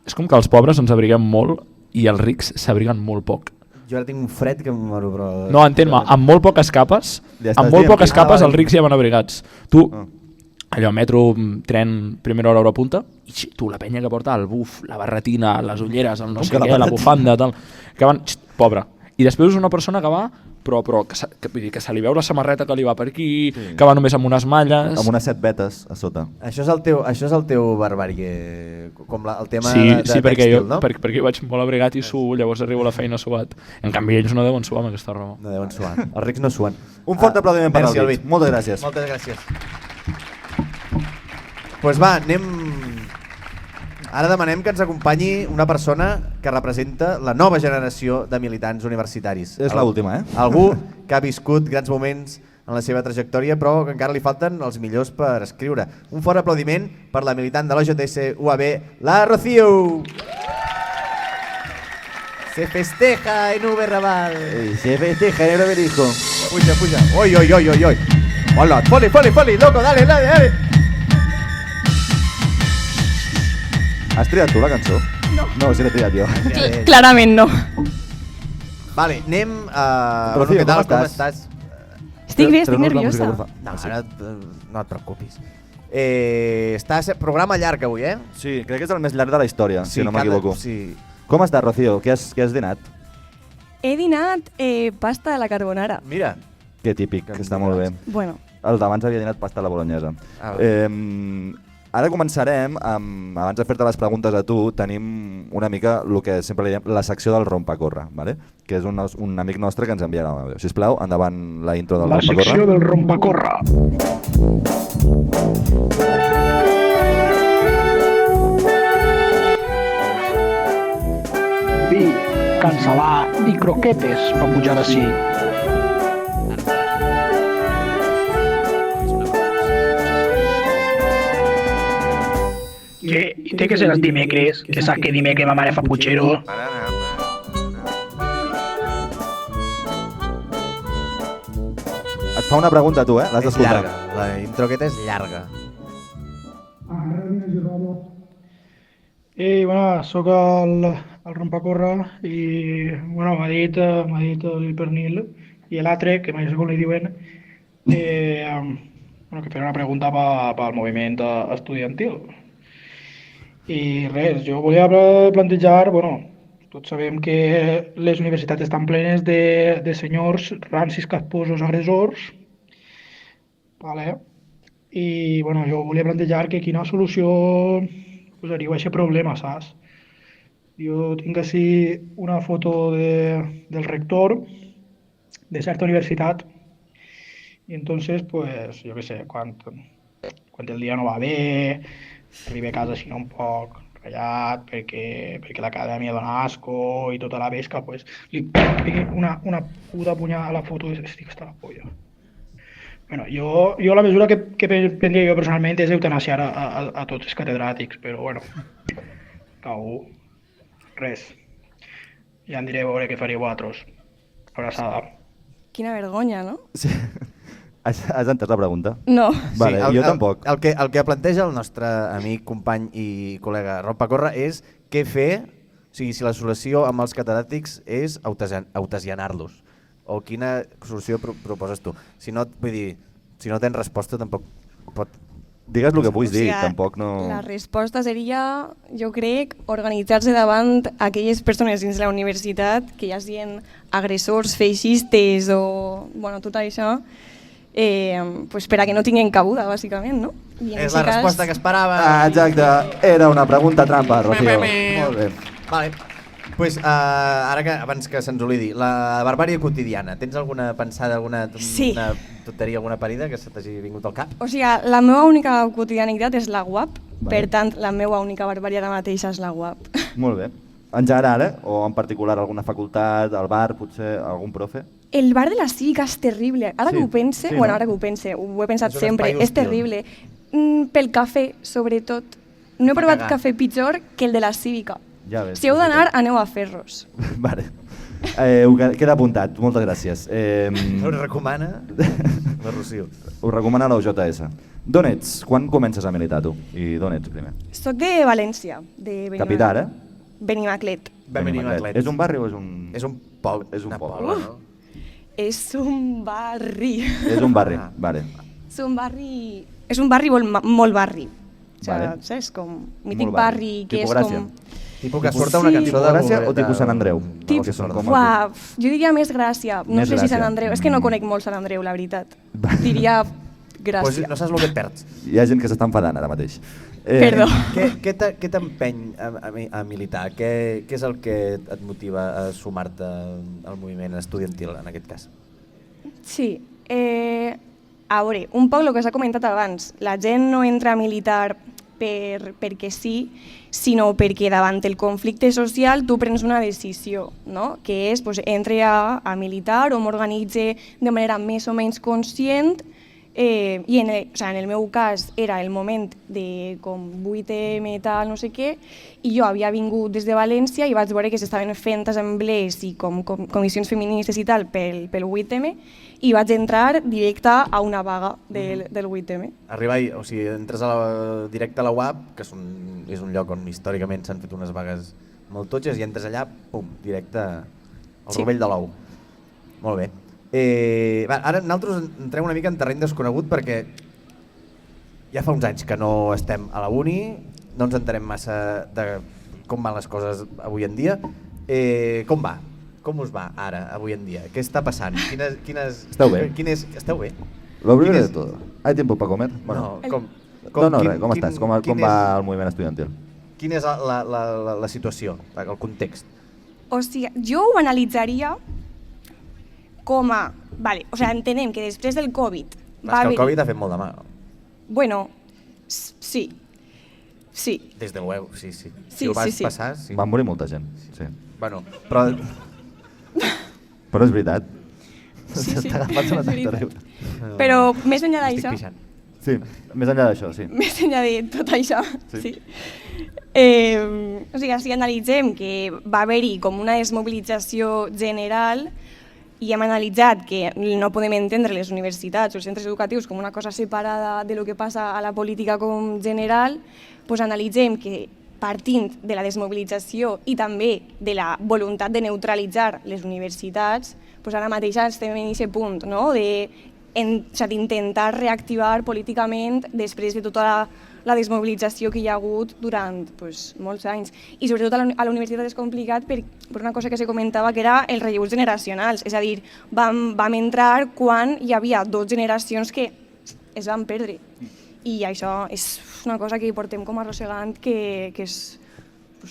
és com que els pobres ens abriguem molt i els rics s'abriguen molt poc. Jo ara tinc un fred que em moro, però... No, entén-me, amb molt poques capes, els rics ja van abrigats. Tu, allò, metro, tren, primera hora punta, i tu, la penya que porta el buf, la barretina, les ulleres, el no sé què, la bufanda, tal, que van, pobre. I després és una persona que va, però que se li veu la samarreta que li va per aquí, que va només amb unes malles... Amb unes 7 vetes a sota. Això és el teu barbàrie, com el tema de tèxtil, no? Sí, perquè jo vaig molt abrigat i suo, llavors arribo a la feina suat. En canvi, ells no deuen suar amb aquesta roba. No deuen suar, els rics no suen. Un fort aplaudiment per Albit. Moltes gràcies. Moltes gràcies. Doncs va, anem... Ara demanem que ens acompanyi una persona que representa la nova generació de militants universitaris. És l'última, Algú que ha viscut grans moments en la seva trajectòria, però que encara li falten els millors per escriure. Un fort aplaudiment per la militant de l'OJS UAB, la Rocío! Se festeja en UB Raval. Se festeja en UB Rico. Puja. Oi. Hola, foli, loco, dale. Has triat tu la cançó? No, sí l'he triat jo. Clarament no. Vale, anem a... Rocío, què tal, com estàs? Estic bé, estic nerviosa. No et preocupis. Estàs programa llarg avui, eh? Sí, crec que és el més llarg de la història, si no m'equivoco. Sí. Com estàs, Rocío? Què has dinat? He dinat pasta a la carbonara. Mira. Que típic, que està molt bé. Bueno. El d'abans havia dinat pasta a la bolognesa. Ara començarem, abans de fer-te les preguntes a tu, tenim una mica el que sempre li diem la secció del rompacórrer, ¿vale? Que és un amic nostre que ens envia la veu. Sisplau, endavant la intro del rompacórrer. La secció del rompacórrer. Vi, cancel·lar i croquetes per pujar d'ací. I té que ser els dimecres, que saps que dimecres ma mare fa putxero. Et fa una pregunta a tu, l'has d'escoltar. La introqueta és llarga. Bueno, soc el rompacórrer i bueno, m'ha dit el pernil i l'altre, que mai sé com li diuen, que feia una pregunta pel moviment estudiantil. I res, jo volia plantejar, tots sabem que les universitats estan plenes de senyors rancis, casposos, agressors, i jo volia plantejar que quina solució posaríeu a aquest problema, saps? Jo tinc així una foto del rector de certa universitat i entonces, pues, jo què sé, quan el dia no va bé, arriba a casa així un poc ratllat perquè l'acadèmia dona asco i tota la pesca, pues, li pegué una puta punyada a la foto i estic hasta la polla. Bueno, jo la mesura que prendria jo personalment és eutanasiar a tots els catedràtics, però bueno, res. Ja em diré a veure què faríeu vosaltres. Abraçada. Quina vergonya, no? Sí. Has entès la pregunta? No. Vale, Sí, jo tampoc. El que planteja el nostre amic, company i col·lega Rob Pacorra és què fer, o sigui, si la solució amb els catedràtics és autasianar-los, o quina solució proposes tu. Si no, vull dir, si no tens resposta tampoc pot... Digues el que puguis dir, O sigui, tampoc no... La resposta seria, jo crec, organitzar-se davant aquelles persones dins la universitat que ja siguin agressors, feixistes o bueno, tot això, pues per a que no tinguin cabuda, bàsicament, no? I en És la resposta que esperava. Exacte, era una pregunta trampa, Rocío. Molt bé. Vale. Pues, ara que abans que se'ns oblidi, la barbàrie quotidiana, tens alguna pensada, alguna Sí. una tonteria, alguna parida que se t'hagi vingut al cap? O sigui, la meva única quotidianitat és la UAP, Vale. per tant, la meva única barbària ara mateix és la UAP. Molt bé. En general, o en particular alguna facultat, al bar, potser algun profe? El bar de la Cívica és terrible. Ara Sí, que ho pense, sí, bueno, no? ara que ho pense, ho he pensat És un sempre, espai és hostil. terrible. Pel cafè, sobretot. No he Fa provat cagar. cafè pitjor que el de la Cívica. Ja ves. Si heu d'anar, aneu a Ferros. Vale. Queda apuntat, moltes gràcies. Ho recomana la Rocío. Us recomana la UJS. D'on ets? Quan comences a militar tu? I d'on ets primer? Soc de València, de Capital, eh? Benimaclet. Benimaclet. És un barri o és un... És un poble. És un una poble. poble, no? És un barri. És un barri, vale. És un barri molt barri. O sigui, Vale. saps? Com mític Molt barri. barri que Tipus és Gràcia. com... Tipus que surt una cançó de... Gràcia o tipus Sant Andreu? Tip, Que són com uah, jo diria més Gràcia, no Més sé si Sant Gràcia. Andreu, és que no conec molt Sant Andreu, la veritat. Diria Pues Gràcia. no saps el que et perds. Hi ha gent que s'està enfadant ara mateix. Perdó. Què t'empeny a militar? Què és el que et motiva a sumar-te al moviment estudiantil, en aquest cas? Sí, a veure, un poc el que s'ha comentat abans, la gent no entra a militar perquè sí, sinó perquè davant el conflicte social tu prens una decisió, no? Que és pues, entre a militar o m'organitze de manera més o menys conscient i en el meu cas era el moment de com 8M tal, no sé què, i jo havia vingut des de València i vaig veure que s'estaven fent assemblees i comissions feministes i tal pel 8M i vaig entrar directe a una vaga del 8M. O sigui, entres directe a la UAP, que és un lloc on històricament s'han fet unes vagues molt totxes, i entres allà, pum, directe al rovell de l'ou. Molt bé. Ara nosaltres entrem una mica en terreny desconegut perquè ja fa uns anys que no estem a la uni, no ens entenem massa de com van les coses avui en dia. Com va? Com us va ara, avui en dia? Què està passant? Esteu bé? Esteu bé? Lo primero de todo, ¿hay tiempo para comer? Bueno, res, com estàs? Com va el moviment estudiantil? Quina és la situació, el context? O sigui, jo ho analitzaria com a... Vale, o sigui, entenem que després del Covid... El Covid ha fet molt de mal. Bueno, sí. Sí. Des de luego, sí. Sí, Si ho vas sí. passar, sí. Va morir molta gent, sí. Bueno, Però és veritat. Sí, S'està agafant una és tanta veritat. riure. Però més enllà estic d'això... pixant. Sí, més enllà d'això, sí. Més enllà de tot això, sí. O sigui, si analitzem que va haver-hi com una desmobilització general i hem analitzat que no podem entendre les universitats o els centres educatius com una cosa separada de lo que passa a la política com general, doncs analitzem que partint de la desmobilització i també de la voluntat de neutralitzar les universitats, doncs ara mateix estem en aquest punt, no? D'intentar reactivar políticament després de tota la desmobilització que hi ha hagut durant molts anys. I sobretot a la universitat és complicat per una cosa que se comentava, que era els relleus generacionals. És a dir, vam entrar quan hi havia 2 generacions que es van perdre. I això és una cosa que portem com arrossegant que és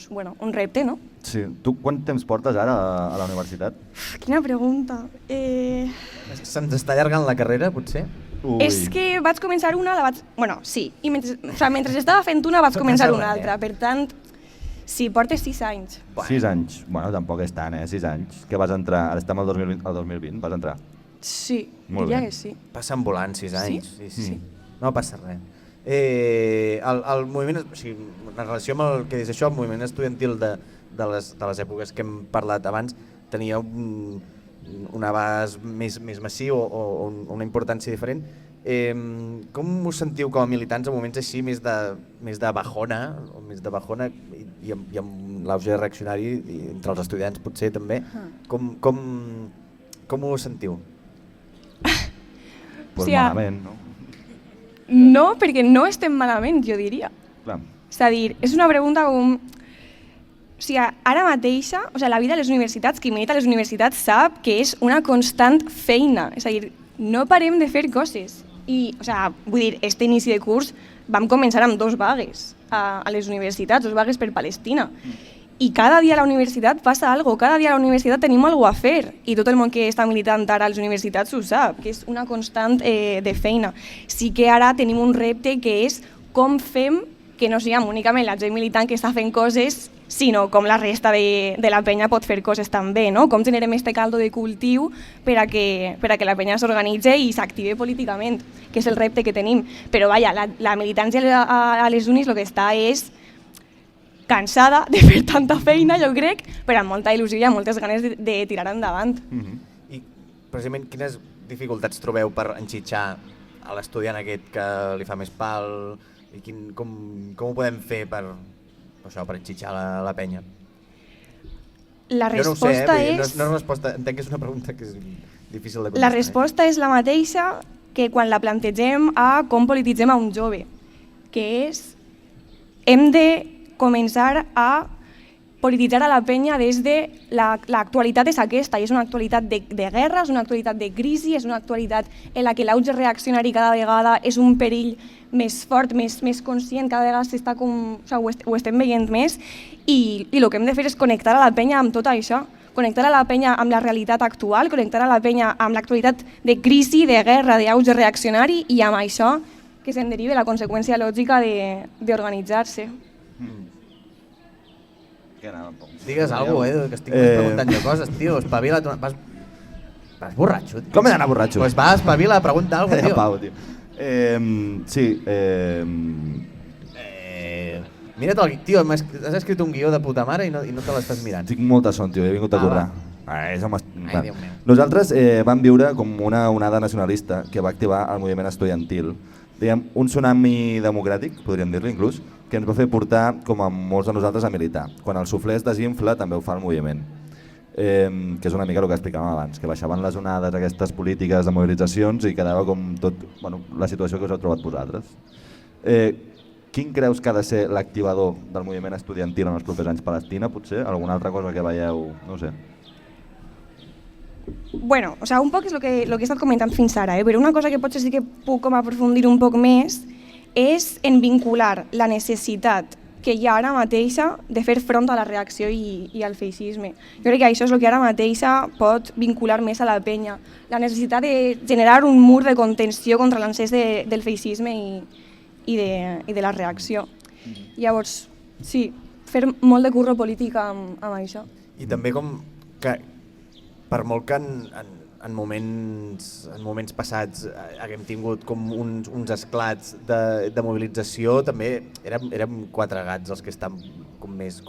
un repte, no? Sí. Tu quant temps portes ara a la universitat? Quina pregunta. Se'ns està allargant la carrera, potser? Ui. És que vaig començar una, sí, i mentre estava fent una vaig començar una altra, per tant, sí, portes 6 anys. 6 anys, bueno, tampoc és tant, 6 anys. Que vas entrar, ara estem al 2020, vas entrar? Sí, Molt diria bé. que sí. Passen volant 6 anys. Sí. No passa res. El moviment, o sigui, en relació amb el que dius això, el moviment estudiantil de les èpoques que hem parlat abans tenia un abast més massiu o una importància diferent. Com us sentiu com a militants en moments així més de bajona i amb l'auge reaccionari i entre els estudiants potser també? Com ho sentiu? Pues Sí, malament, no? No, perquè no estem malament, jo diria. Clar. És a dir, és una pregunta com... O sigui, ara mateixa, la vida a les universitats, qui milita a les universitats sap que és una constant feina. És a dir, no parem de fer coses. I, vull dir, este inici de curs vam començar amb 2 vagues a les universitats, 2 vagues per Palestina. I cada dia a la universitat passa alguna cosa, cada dia a la universitat tenim alguna cosa a fer. I tot el món que està militant ara a les universitats ho sap, que és una constant de feina. Sí que ara tenim un repte que és com fem que no siguem únicament la gent militant que està fent coses, sinó com la resta de la penya pot fer coses també, no? Com generem este caldo de cultiu per a que la penya s'organitze i s'active políticament, que és el repte que tenim. Però vaja, la militància a les unis el que està és cansada de fer tanta feina, jo crec, però amb molta il·lusió i amb moltes ganes de tirar endavant. I precisament quines dificultats trobeu per enxitxar a l'estudiant aquest que li fa més pal i com ho podem fer per enxitxar la penya? La resposta és... No és resposta, entenc que és una pregunta que és difícil de contestar. La resposta és la mateixa que quan la plantegem a com polititzem a un jove, que és hem de començar a polititzar a la penya des de l'actualitat és aquesta, i és una actualitat de guerra, és una actualitat de crisi, és una actualitat en la que l'auge reaccionari cada vegada és un perill més fort, més conscient, cada vegada s'està ho estem veient més, i el que hem de fer és connectar a la penya amb tot això, connectar a la penya amb la realitat actual, connectar a la penya amb l'actualitat de crisi, de guerra, d'auge reaccionari, i amb això que se'n deriva la conseqüència lògica d'organitzar-se. Digues alguna cosa, que estic preguntant jo coses, tio, espavila't. Vas borratxo, tio. Com he d'anar borratxo? Pues va, espavila, pregunta alguna cosa, tio. Pau, tio. Sí. Mira't, tio, has escrit un guió de puta mare i no te l'estàs mirant. Tinc molta son, tio, he vingut a currar. Ai, Déu meu. Nosaltres vam viure com una onada nacionalista que va activar el moviment estudiantil. Diguem, un tsunami democràtic, podríem dir-li inclús, que ens va fer portar, com a molts de nosaltres, a militar. Quan el suflé es desinfla, també ho fa el moviment. Que és una mica el que explicàvem abans, que baixaven les onades, aquestes polítiques de mobilitzacions, i quedava com tot, la situació que us heu trobat vosaltres. Quin creus que ha de ser l'activador del moviment estudiantil en els propers anys? Palestina, potser? Alguna altra cosa que veieu? No ho sé. Bueno, un poc és el que he estat comentant fins ara, però una cosa que potser sí que puc com aprofundir un poc més és en vincular la necessitat que hi ha ara mateixa de fer front a la reacció i al feixisme. Jo crec que això és el que ara mateixa pot vincular més a la penya, la necessitat de generar un mur de contenció contra l'encès del feixisme i de la reacció. Llavors, sí, fer molt de curro polític amb això. I també com que per molt que en moments passats haguem tingut com uns esclats de mobilització, també érem 4 gats els que estan com més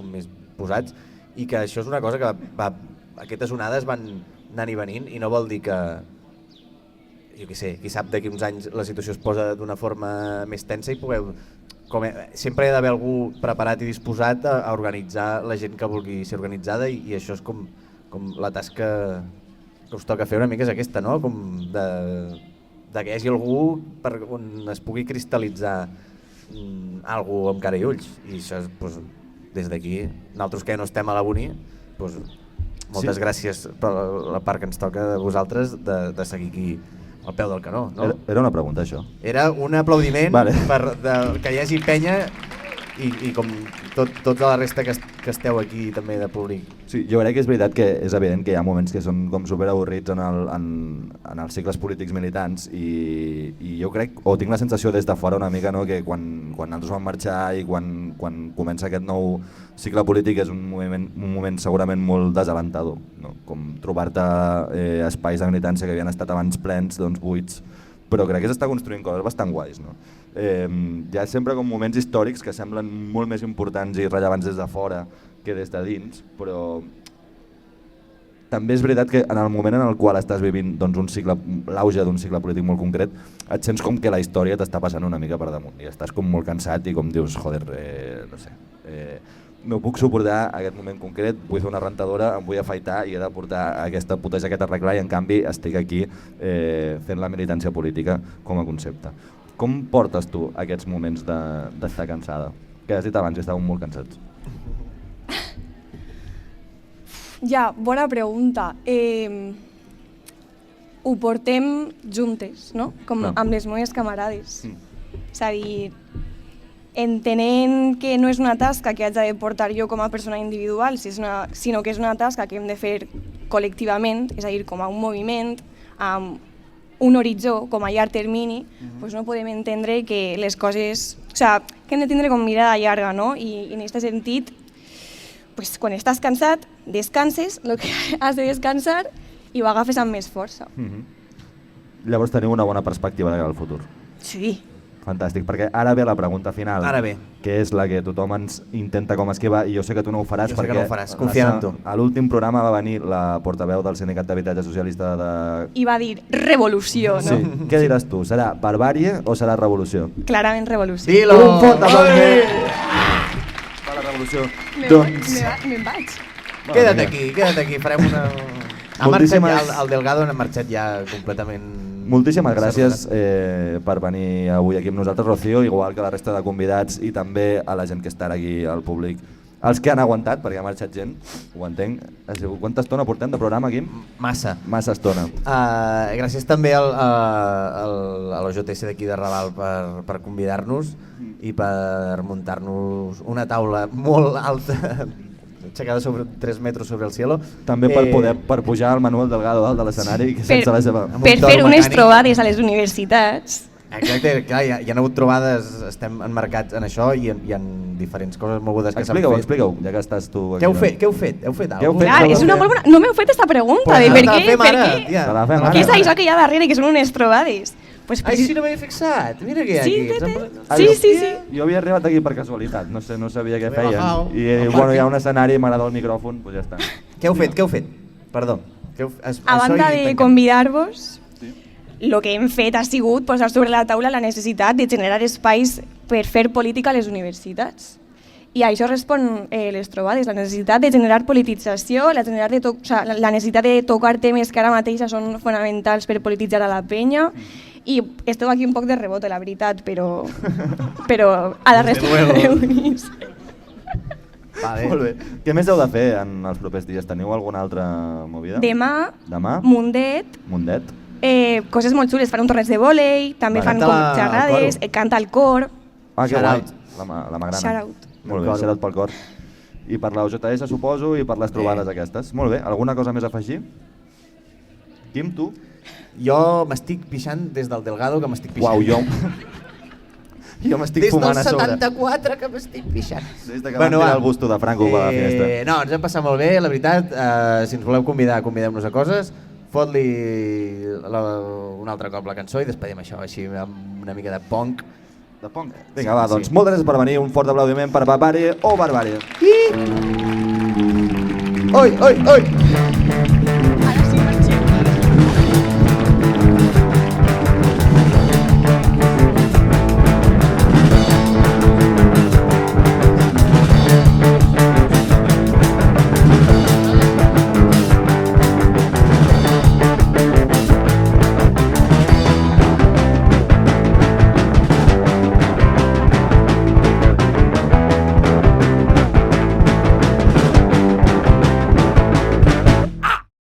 posats, i que això és una cosa que aquestes onades van anant i venint, i no vol dir que, jo què sé, qui sap d'aquí uns anys la situació es posa d'una forma més tensa i pugueu... Sempre hi ha d'haver algú preparat i disposat a organitzar la gent que vulgui ser organitzada, i això és com la tasca que us toca fer una mica és aquesta, no? Com de que hi hagi algú on es pugui cristal·litzar algú amb cara i ulls. I això, des d'aquí, nosaltres que no estem a la uni, moltes gràcies per la part que ens toca de vosaltres de seguir aquí al peu del canó. No? Era una pregunta, això. Era un aplaudiment que hi hagi penya i com tota la resta que esteu aquí també de públic. Sí, jo crec que és veritat que és evident que hi ha moments que són com superavorrits en els cicles polítics militants, i jo crec, o tinc la sensació des de fora una mica, no, que quan nosaltres vam marxar i quan comença aquest nou cicle polític és un moment segurament molt desalentador, no? Com trobar-te espais de militància que havien estat abans plens, doncs buits, però crec que s'està construint coses bastant guais, no? Hi ha sempre com moments històrics que semblen molt més importants i rellevants des de fora que des de dins, però també és veritat que en el moment en el qual estàs vivint doncs, l'auge d'un cicle polític molt concret, et sents com que la història t'està passant una mica per damunt i estàs com molt cansat i com dius, joder, no sé, no puc suportar aquest moment concret, vull fer una rentadora, em vull afaitar i he de portar aquesta puta jaqueta a arreglar i en canvi estic aquí fent la militància política com a concepte. Com portes tu aquests moments d'estar cansada? Que has dit abans que estàvem molt cansats. Ja, bona pregunta. Ho portem juntes, no? Com amb les meves camarades. És a dir, entenent que no és una tasca que haig de portar jo com a persona individual, sinó que és una tasca que hem de fer col·lectivament, és a dir, com a un moviment, amb un horitzó com a llarg termini, doncs no podem entendre que les coses... O sigui, que hem de tindre com mirada llarga, no? I en aquest sentit, pues, quan estàs cansat, descanses el que has de descansar i ho agafes amb més força. Llavors teniu una bona perspectiva de cara al futur. Sí. Fantàstic, perquè ara ve la pregunta final, que és la que tothom ens intenta com esquivar i jo sé que tu no ho faràs perquè no ho faràs, confiem en tu. A l'últim programa va venir la portaveu del Sindicat d'Habitatge Socialista de... I va dir revolució, no? Sí, què diràs tu? Serà barbàrie o serà revolució? Clarament revolució. Dilo! Un fort aplaudiment per la revolució. Me'n vaig. Queda't aquí, farem una... Ha marxat ja, el Delgado ha marxat ja completament... Moltíssimes gràcies per venir avui aquí amb nosaltres, Rocío, igual que la resta de convidats i també a la gent que està aquí al públic. Els que han aguantat, perquè ha marxat gent, ho entenc. Quanta estona portem de programa, Quim? Massa estona. Gràcies també a l'OJS d'aquí de Raval per convidar-nos i per muntar-nos una taula molt alta, aixecada sobre 3 metres sobre el cielo. També per pujar al Manuel Delgado dalt de l'escenari. Per fer unes trobades a les universitats. Exacte, clar, hi ha hagut trobades, estem emmarcats en això i hi ha diferents coses mogudes que s'han fet. Explica-ho, ja que estàs tu aquí. Què heu fet? Heu fet alguna cosa? Clar, és una molt bona... No m'heu fet aquesta pregunta, de per què? Què és això que hi ha darrere, que són unes trobades? Ai, sí, no m'havia fixat, mira què hi ha aquí. Sí. Jo havia arribat aquí per casualitat, no sabia què feien. I bueno, hi ha un escenari, m'agrada el micròfon, doncs ja està. Què heu fet? Perdó. A banda de convidar-vos, el que hem fet ha sigut posar sobre la taula la necessitat de generar espais per fer política a les universitats. I a això respon les trobades, la necessitat de generar politització, la necessitat de tocar temes que ara mateix són fonamentals per polititzar a la penya. I esteu aquí un poc de rebot, la veritat, però a la resta de reunits. Molt bé. Què més heu de fer en els propers dies? Teniu alguna altra movida? Demà, Mundet. Coses molt xules, fan un torneig de vòlei, també fan com xerrades, canta al cor. Ah, que guai, la magrana. Shout-out. Molt bé, shout-out pel cor. I per la OJS, suposo, i per les trobades aquestes. Molt bé, alguna cosa més a afegir? Quim, tu? Jo m'estic pixant des del Delgado que m'estic pixant. Uau, jo m'estic fumant a sobre. Des del 74 que m'estic pixant. Des que vam tirar el busto de Franco per la finestra. No, ens hem passat molt bé, la veritat. Si ens voleu convidar, convidem-nos a coses. Fot-li un altre cop la cançó i despedim això així amb una mica de punk. De punk? Vinga, va, doncs moltes gràcies per venir. Un fort aplaudiment per Barbàrie o Barbàrie. Oi!